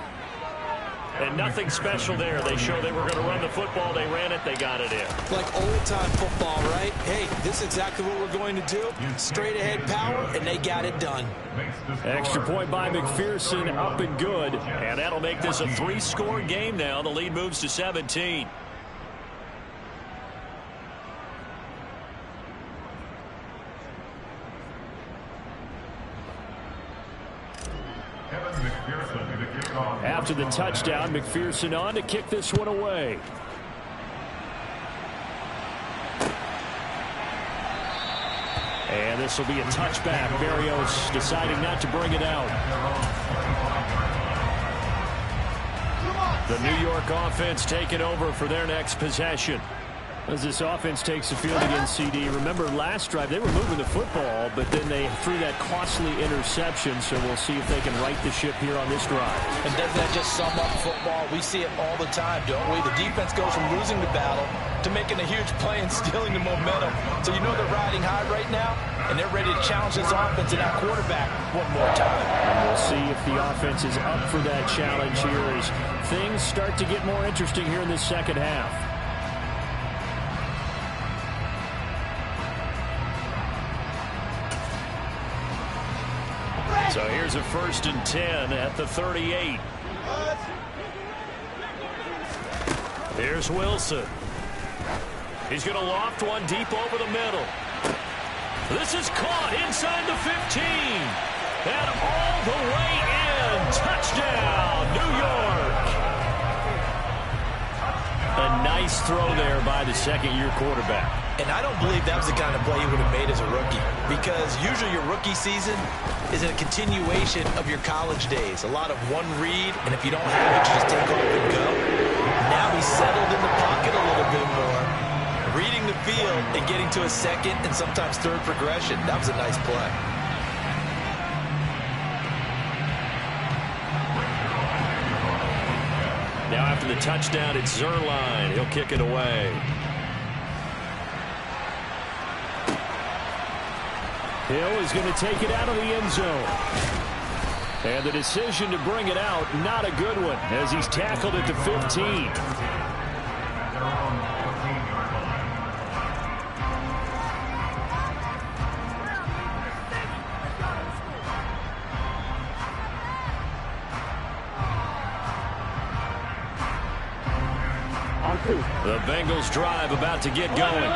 Speaker 2: And nothing special there. They showed they were going to run the football. They ran it. They got it in.
Speaker 3: Like old-time football, right? Hey, this is exactly what we're going to do. Straight-ahead power, and they got it done.
Speaker 2: Extra point by McPherson, up and good. And that'll make this a 3-score game now. The lead moves to 17. After the touchdown, McPherson on to kick this one away. And this will be a touchback. Berrios deciding not to bring it out. The New York offense taking over for their next possession. As this offense takes the field against CD, remember last drive they were moving the football, but then they threw that costly interception, so we'll see if they can right the ship here on this drive.
Speaker 4: And doesn't that just sum up football? We see it all the time, don't we? The defense goes from losing the battle to making a huge play and stealing the momentum. So you know they're riding high right now, and they're ready to challenge this offense and that quarterback one more time.
Speaker 2: And we'll see if the offense is up for that challenge here as things start to get more interesting here in the second half. So here's a 1st and 10 at the 38. Here's Wilson. He's going to loft one deep over the middle. This is caught inside the 15. And all the way in. Touchdown, New York. A nice throw there by the second-year quarterback.
Speaker 3: And I don't believe that was the kind of play he would have made as a rookie, because usually your rookie season is a continuation of your college days. A lot of one read, and if you don't have it, you just take off and go. Now he's settled in the pocket a little bit more, reading the field and getting to a second and sometimes third progression. That was a nice play.
Speaker 2: Now after the touchdown, it's Zerline. He'll kick it away. Hill is going to take it out of the end zone. And the decision to bring it out, not a good one, as he's tackled at the 15. The Bengals drive about to get going.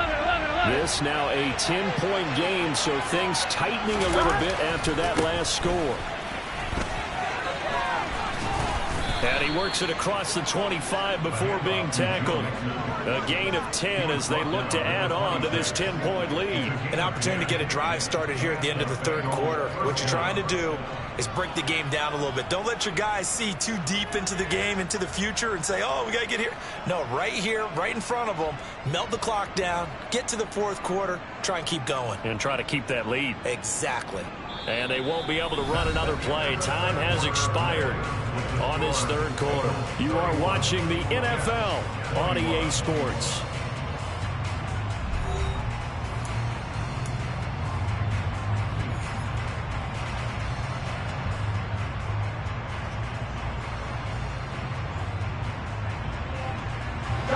Speaker 2: This now a 10-point game, so things tightening a little bit after that last score. And he works it across the 25 before being tackled. A gain of 10 as they look to add on to this 10-point lead.
Speaker 3: An opportunity to get a drive started here at the end of the third quarter. What you're trying to do is break the game down a little bit. Don't let your guys see too deep into the game, into the future, and say, oh, we got to get here. No, right here, right in front of them, melt the clock down, get to the fourth quarter, try and keep going.
Speaker 2: And try to keep that lead.
Speaker 3: Exactly.
Speaker 2: And they won't be able to run another play. Time has expired on this third quarter. You are watching the NFL on EA Sports.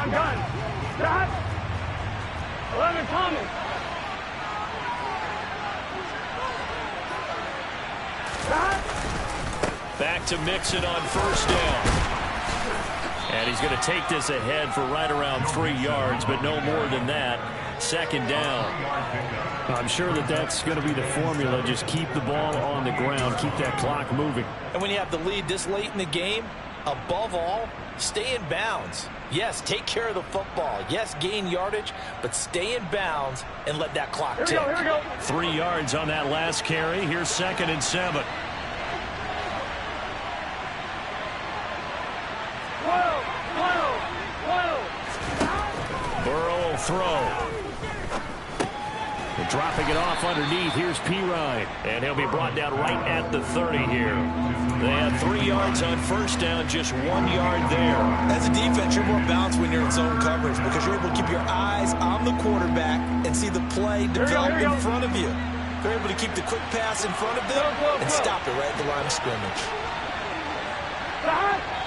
Speaker 6: Gun. Stop. 11 Thomas.
Speaker 2: Back to Mixon on first down. And he's going to take this ahead for right around 3 yards, but no more than that. Second down. I'm sure that that's going to be the formula. Just keep the ball on the ground. Keep that clock moving.
Speaker 4: And when you have the lead this late in the game, above all, stay in bounds. Yes, take care of the football. Yes, gain yardage, but stay in bounds and let that clock tick.
Speaker 6: Here we go.
Speaker 2: 3 yards on that last carry. Here's 2nd and 7.
Speaker 6: 12.
Speaker 2: throw. And dropping it off underneath, here's Pirine. And he'll be brought down right at the 30 here. They had 3 yards on first down, just 1 yard there.
Speaker 3: As a defense, you're more balanced when you're in zone coverage because you're able to keep your eyes on the quarterback and see the play develop in front of you. They're able to keep the quick pass in front of them and stop it right at the line of scrimmage.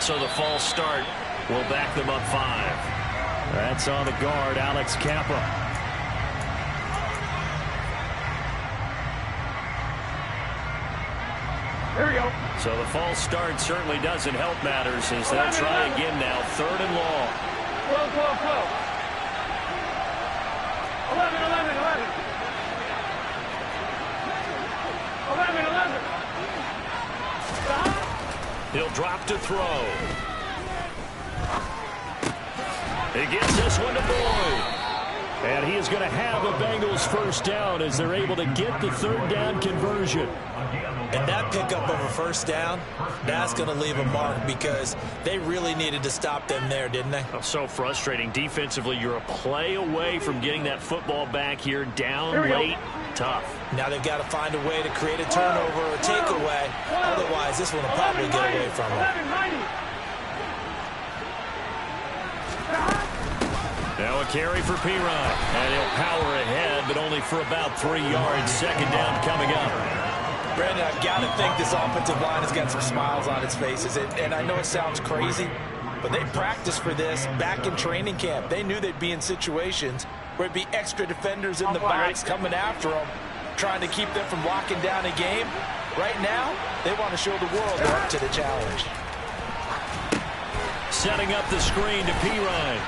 Speaker 2: So the false start will back them up 5. That's on the guard, Alex Kappa.
Speaker 6: Here we go.
Speaker 2: So the false start certainly doesn't help matters as they'll try again now. 3rd and long.
Speaker 6: 12, 12, 12. 11, 11, 11. 11, 11.
Speaker 2: He'll drop to throw. He gets this one to Boyd. And he is going to have a Bengals first down as they're able to get the 3rd down conversion.
Speaker 3: And that pickup of a first down, that's going to leave a mark because they really needed to stop them there, didn't they?
Speaker 2: Oh, so frustrating. Defensively, you're a play away from getting that football back here down late. Tough.
Speaker 3: Now they've got to find a way to create a turnover or takeaway. Otherwise, this one will probably get away from them.
Speaker 2: Now a carry for Pirine. And he'll power ahead, but only for about 3 yards. 2nd down coming up.
Speaker 3: Brandon, I've got to think this offensive line has got some smiles on its faces. And I know it sounds crazy, but they practiced for this back in training camp. They knew they'd be in situations where it'd be extra defenders in the box coming after them, trying to keep them from locking down a game. Right now, they want to show the world they're up to the challenge.
Speaker 2: Setting up the screen to Pirine.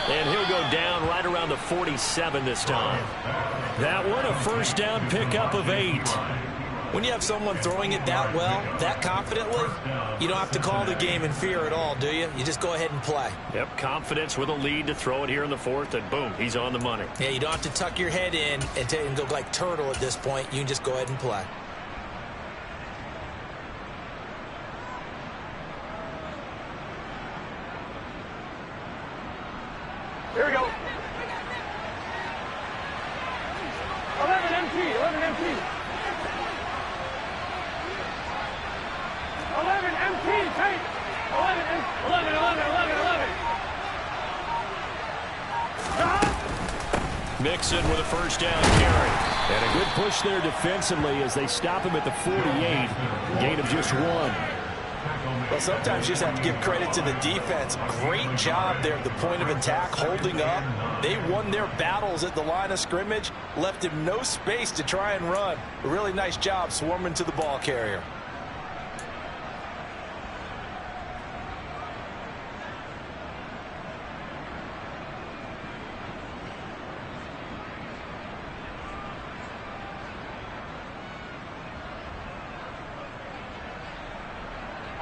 Speaker 2: And he'll go down right around the 47 this time. That one, a first down pickup of 8.
Speaker 3: When you have someone throwing it that well, that confidently, you don't have to call the game in fear at all, do you? You just go ahead and play.
Speaker 2: Yep, confidence with a lead to throw it here in the 4th, and boom, he's on the money.
Speaker 3: Yeah, you don't have to tuck your head in and go like turtle at this point. You can just go ahead and play.
Speaker 6: Here we go. 11 MT, 11 MT. 11 MT, tight. 11, 11, 11, 11, 11.
Speaker 2: Mixon with a first down carry. And a good push there defensively as they stop him at the 48. Gain of just 1.
Speaker 3: Well, sometimes you just have to give credit to the defense. Great job there at the point of attack, holding up. They won their battles at the line of scrimmage, left him no space to try and run. A really nice job swarming to the ball carrier.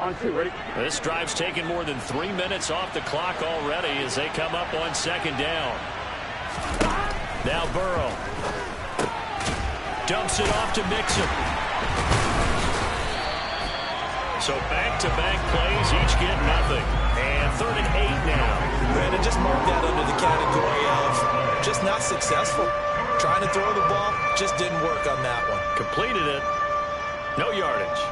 Speaker 6: On 2, ready?
Speaker 2: This drive's taken more than 3 minutes off the clock already as they come up on 2nd down. Now Burrow. Dumps it off to Mixon. So back-to-back plays, each get nothing. And 3rd and 8 now.
Speaker 3: Brandon, just mark that under the category of just not successful. Trying to throw the ball, just didn't work on that one.
Speaker 2: Completed it. No yardage.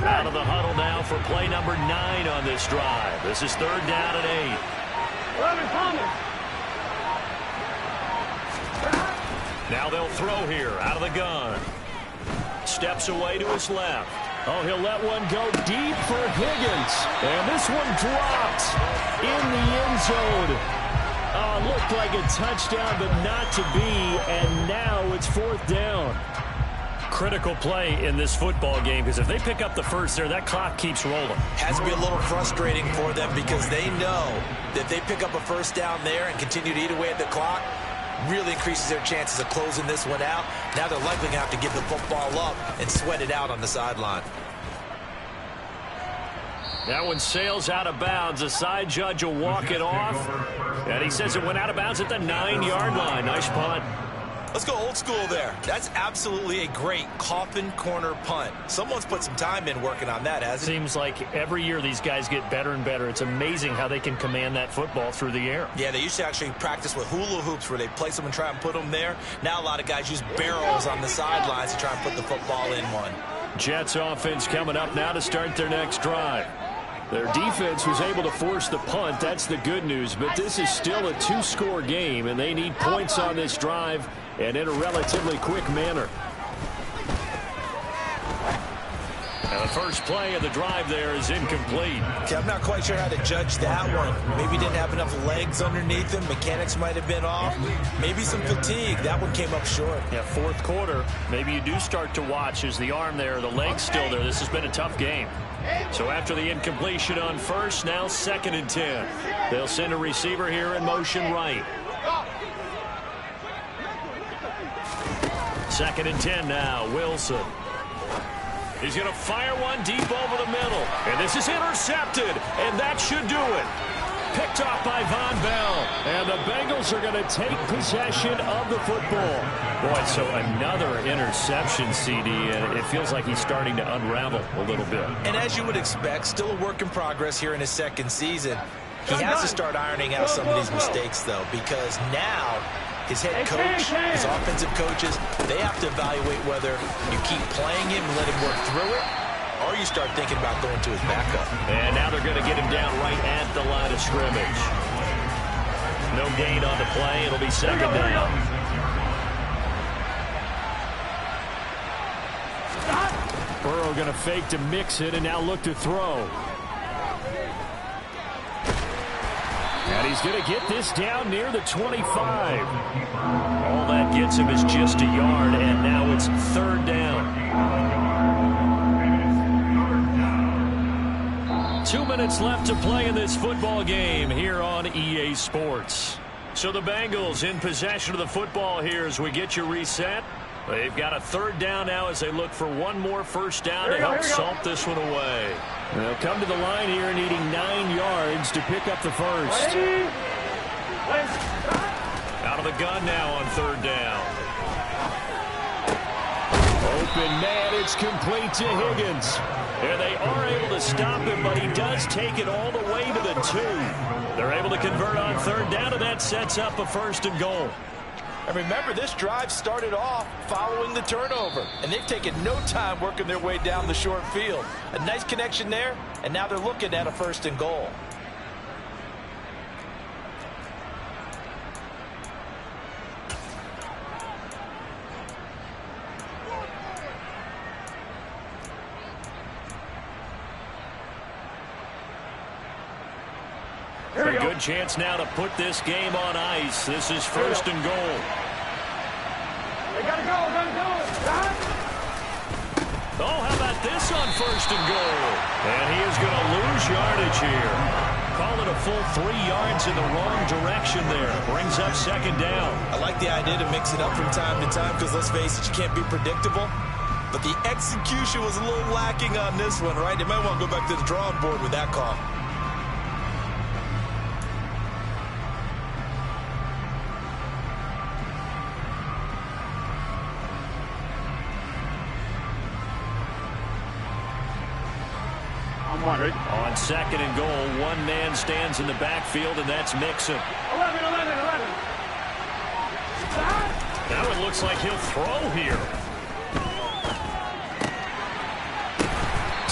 Speaker 2: Out of the huddle now for play number 9 on this drive. This is 3rd down and 8.
Speaker 6: 11, Thomas.
Speaker 2: Now they'll throw here out of the gun. Steps away to his left. Oh, he'll let one go deep for Higgins. And this one dropped in the end zone. Looked like a touchdown, but not to be. And now it's 4th down. Critical play in this football game because if they pick up the first there, that clock keeps rolling.
Speaker 3: Has to be a little frustrating for them because they know that if they pick up a first down there and continue to eat away at the clock, really increases their chances of closing this one out. Now they're likely going to have to give the football up and sweat it out on the sideline.
Speaker 2: That one sails out of bounds. The side judge will walk it off. And he says it went out of bounds at the 9-yard line. Nice punt.
Speaker 3: Let's go old school there. That's absolutely a great coffin corner punt. Someone's put some time in working on that, hasn't it?
Speaker 2: Seems like every year these guys get better and better. It's amazing how they can command that football through the air.
Speaker 3: Yeah, they used to actually practice with hula hoops where they place them and try and put them there. Now a lot of guys use barrels on the sidelines to try and put the football in one.
Speaker 2: Jets offense coming up now to start their next drive. Their defense was able to force the punt. That's the good news. But this is still a 2-score game, and they need points on this drive and in a relatively quick manner. And the first play of the drive there is incomplete.
Speaker 3: Okay, I'm not quite sure how to judge that one. Maybe didn't have enough legs underneath him. Mechanics might have been off. Maybe some fatigue. That one came up short.
Speaker 2: Yeah, fourth quarter, maybe you do start to watch as the arm there, the leg's still there. This has been a tough game. So after the incompletion on first, now 2nd and 10. They'll send a receiver here in motion right. 2nd and 10 now, Wilson. He's going to fire one deep over the middle. And this is intercepted, and that should do it. Picked off by Von Bell. And the Bengals are going to take possession of the football. Boy, so another interception, CD, and it feels like he's starting to unravel a little bit.
Speaker 3: And as you would expect, still a work in progress here in his 2nd season. He has to start ironing out some of these mistakes, though, because now his head coach, his offensive coaches, they have to evaluate whether you keep playing him and let him work through it, or you start thinking about going to his backup.
Speaker 2: And now they're going to get him down right at the line of scrimmage. No gain on the play. It'll be 2nd down. Burrow going to fake to mix it and now look to throw. And he's going to get this down near the 25. All that gets him is just a yard, and now it's 3rd down. 2 minutes left to play in this football game here on EA Sports. So the Bengals in possession of the football here as we get you reset. They've got a 3rd down now as they look for one more first down to help salt this one away. They'll come to the line here needing 9 yards to pick up the first. Out of the gun now on 3rd down. Open man, it's complete to Higgins. And they are able to stop him, but he does take it all the way to the 2. They're able to convert on 3rd down, and that sets up a 1st and goal.
Speaker 4: And remember, this drive started off following the turnover, and they've taken no time working their way down the short field. A nice connection there, and now they're looking at a 1st and goal.
Speaker 2: A good chance now to put this game on ice. This is 1st and goal.
Speaker 6: They gotta go.
Speaker 2: Oh, how about this on 1st and goal? And he is going to lose yardage here. Call it a full 3 yards in the wrong direction there. Brings up 2nd down.
Speaker 3: I like the idea to mix it up from time to time because, let's face it, you can't be predictable. But the execution was a little lacking on this one, right? They might want to go back to the drawing board with that call.
Speaker 2: On 2nd and goal, one man stands in the backfield, and that's Mixon.
Speaker 6: 11.
Speaker 2: Now it looks like he'll throw here.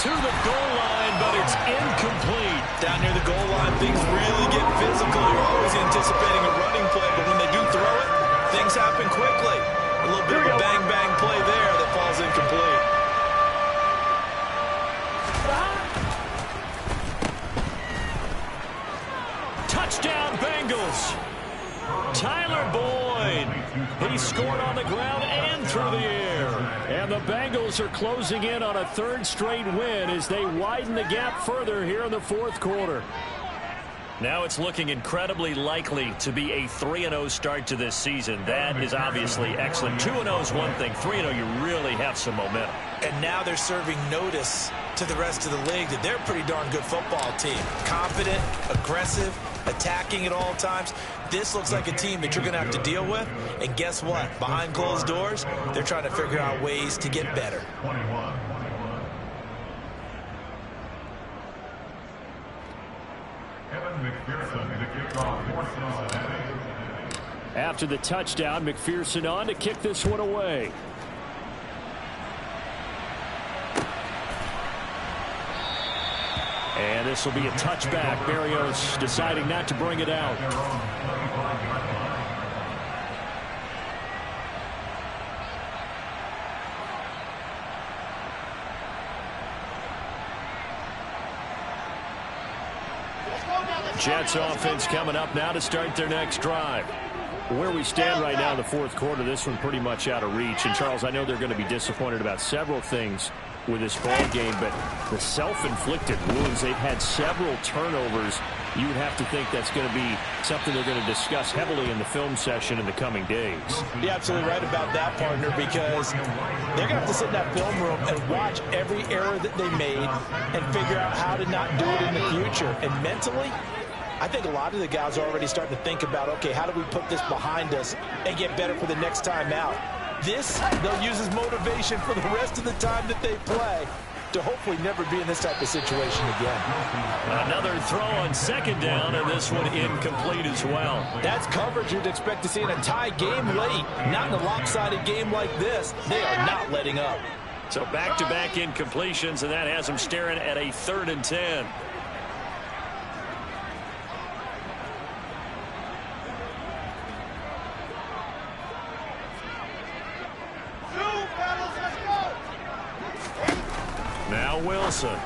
Speaker 2: To the goal line, but it's incomplete.
Speaker 3: Down near the goal line, things really get physical. You're always anticipating a running play, but when they do throw it, things happen quickly. A little bit of a bang-bang play there that falls incomplete.
Speaker 2: Touchdown, Bengals. Tyler Boyd. He scored on the ground and through the air. And the Bengals are closing in on a 3rd straight win as they widen the gap further here in the 4th quarter. Now it's looking incredibly likely to be a 3-0 start to this season. That is obviously excellent. 2-0 is one thing. 3-0, you really have some momentum.
Speaker 3: And now they're serving notice to the rest of the league that they're a pretty darn good football team. Confident, aggressive, attacking at all times. This looks like a team that you're going to have to deal with. And guess what? Behind closed doors, they're trying to figure out ways to get better.
Speaker 5: After the touchdown, McPherson on to kick this one away. And this will be a touchback. Berrios deciding not to bring it out. Jets offense coming up now to start their next drive. Where we stand right now in the fourth quarter, this one pretty much out of reach. And, Charles, I know they're going to be disappointed about several things with this ball game, but the self-inflicted wounds, they've had several turnovers. You would have to think that's going to be something they're going to discuss heavily in the film session in the coming days.
Speaker 4: You're absolutely right about that, partner, because they're going to have to sit in that film room and watch every error that they made and figure out how to not do it in the future. And mentally, I think a lot of the guys are already starting to think about, okay, how do we put this behind us and get better for the next time out? This, they'll use as motivation for the rest of the time that they play to hopefully never be in this type of situation again.
Speaker 2: Another throw on second down, and this one incomplete as well.
Speaker 4: That's coverage you'd expect to see in a tie game late. Not in a lopsided game like this. They are not letting up.
Speaker 2: So back-to-back incompletions, and that has them staring at a 3rd and 10. Now Wilson.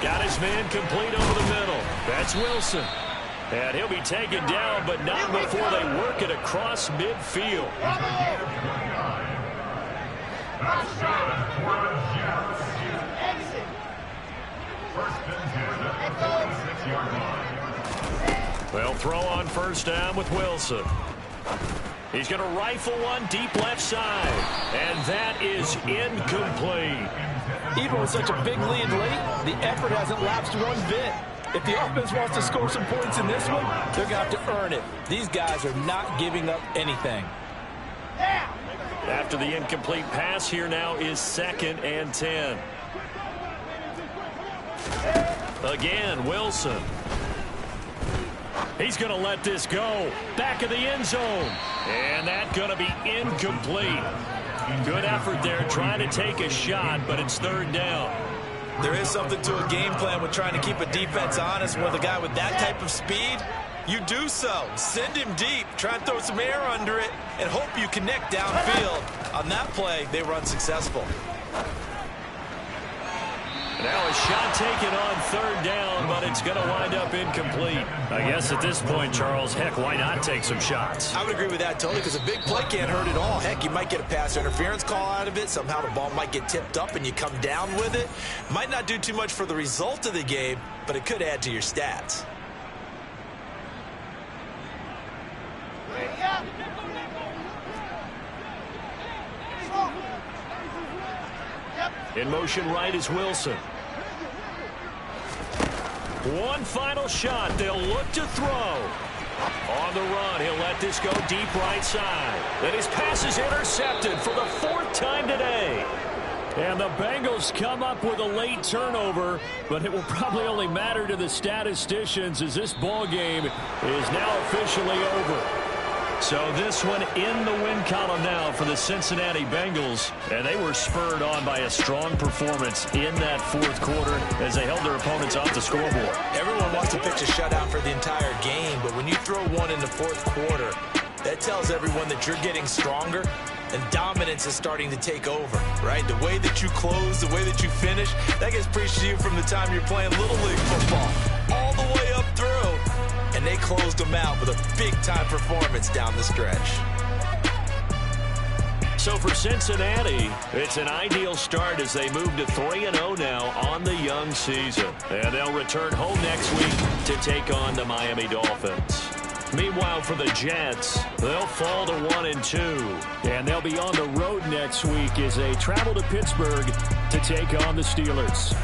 Speaker 2: Got his man complete over the middle. That's Wilson. And he'll be taken down, but not before they work it across midfield. Well, throw on first down with Wilson. He's going to rifle one deep left side. And that is incomplete.
Speaker 4: Even with such a big lead late, the effort hasn't lapsed one bit. If the offense wants to score some points in this one, they're going to have to earn it. These guys are not giving up anything.
Speaker 2: After the incomplete pass, here now is 2nd and 10. Again, Wilson. He's going to let this go. Back of the end zone. And that's going to be incomplete. Good effort there trying to take a shot, but it's 3rd down.
Speaker 3: There is something to a game plan with trying to keep a defense honest. With a guy with that type of speed, you do so. Send him deep. Try and throw some air under it and hope you connect downfield. On that play, they were unsuccessful.
Speaker 2: Now a shot taken on 3rd down, but it's going to wind up incomplete. I guess at this point, Charles, heck, why not take some shots?
Speaker 3: I would agree with that totally, because a big play can't hurt at all. Heck, you might get a pass interference call out of it. Somehow the ball might get tipped up and you come down with it. Might not do too much for the result of the game, but it could add to your stats.
Speaker 2: In motion right is Wilson. One final shot. They'll look to throw. On the run, he'll let this go deep right side. Then his pass is intercepted for the 4th time today. And the Bengals come up with a late turnover, but it will probably only matter to the statisticians as this ball game is now officially over. So this one in the win column now for the Cincinnati Bengals. And they were spurred on by a strong performance in that 4th quarter as they held their opponents off the scoreboard.
Speaker 3: Everyone wants to pitch a shutout for the entire game, but when you throw one in the 4th quarter, that tells everyone that you're getting stronger and dominance is starting to take over, right? The way that you close, the way that you finish, that gets preached to you from the time you're playing Little League football all the way up through. And they closed them out with a big-time performance down the stretch.
Speaker 2: So for Cincinnati, it's an ideal start as they move to 3-0 now on the young season. And they'll return home next week to take on the Miami Dolphins. Meanwhile, for the Jets, they'll fall to 1-2. And they'll be on the road next week as they travel to Pittsburgh to take on the Steelers.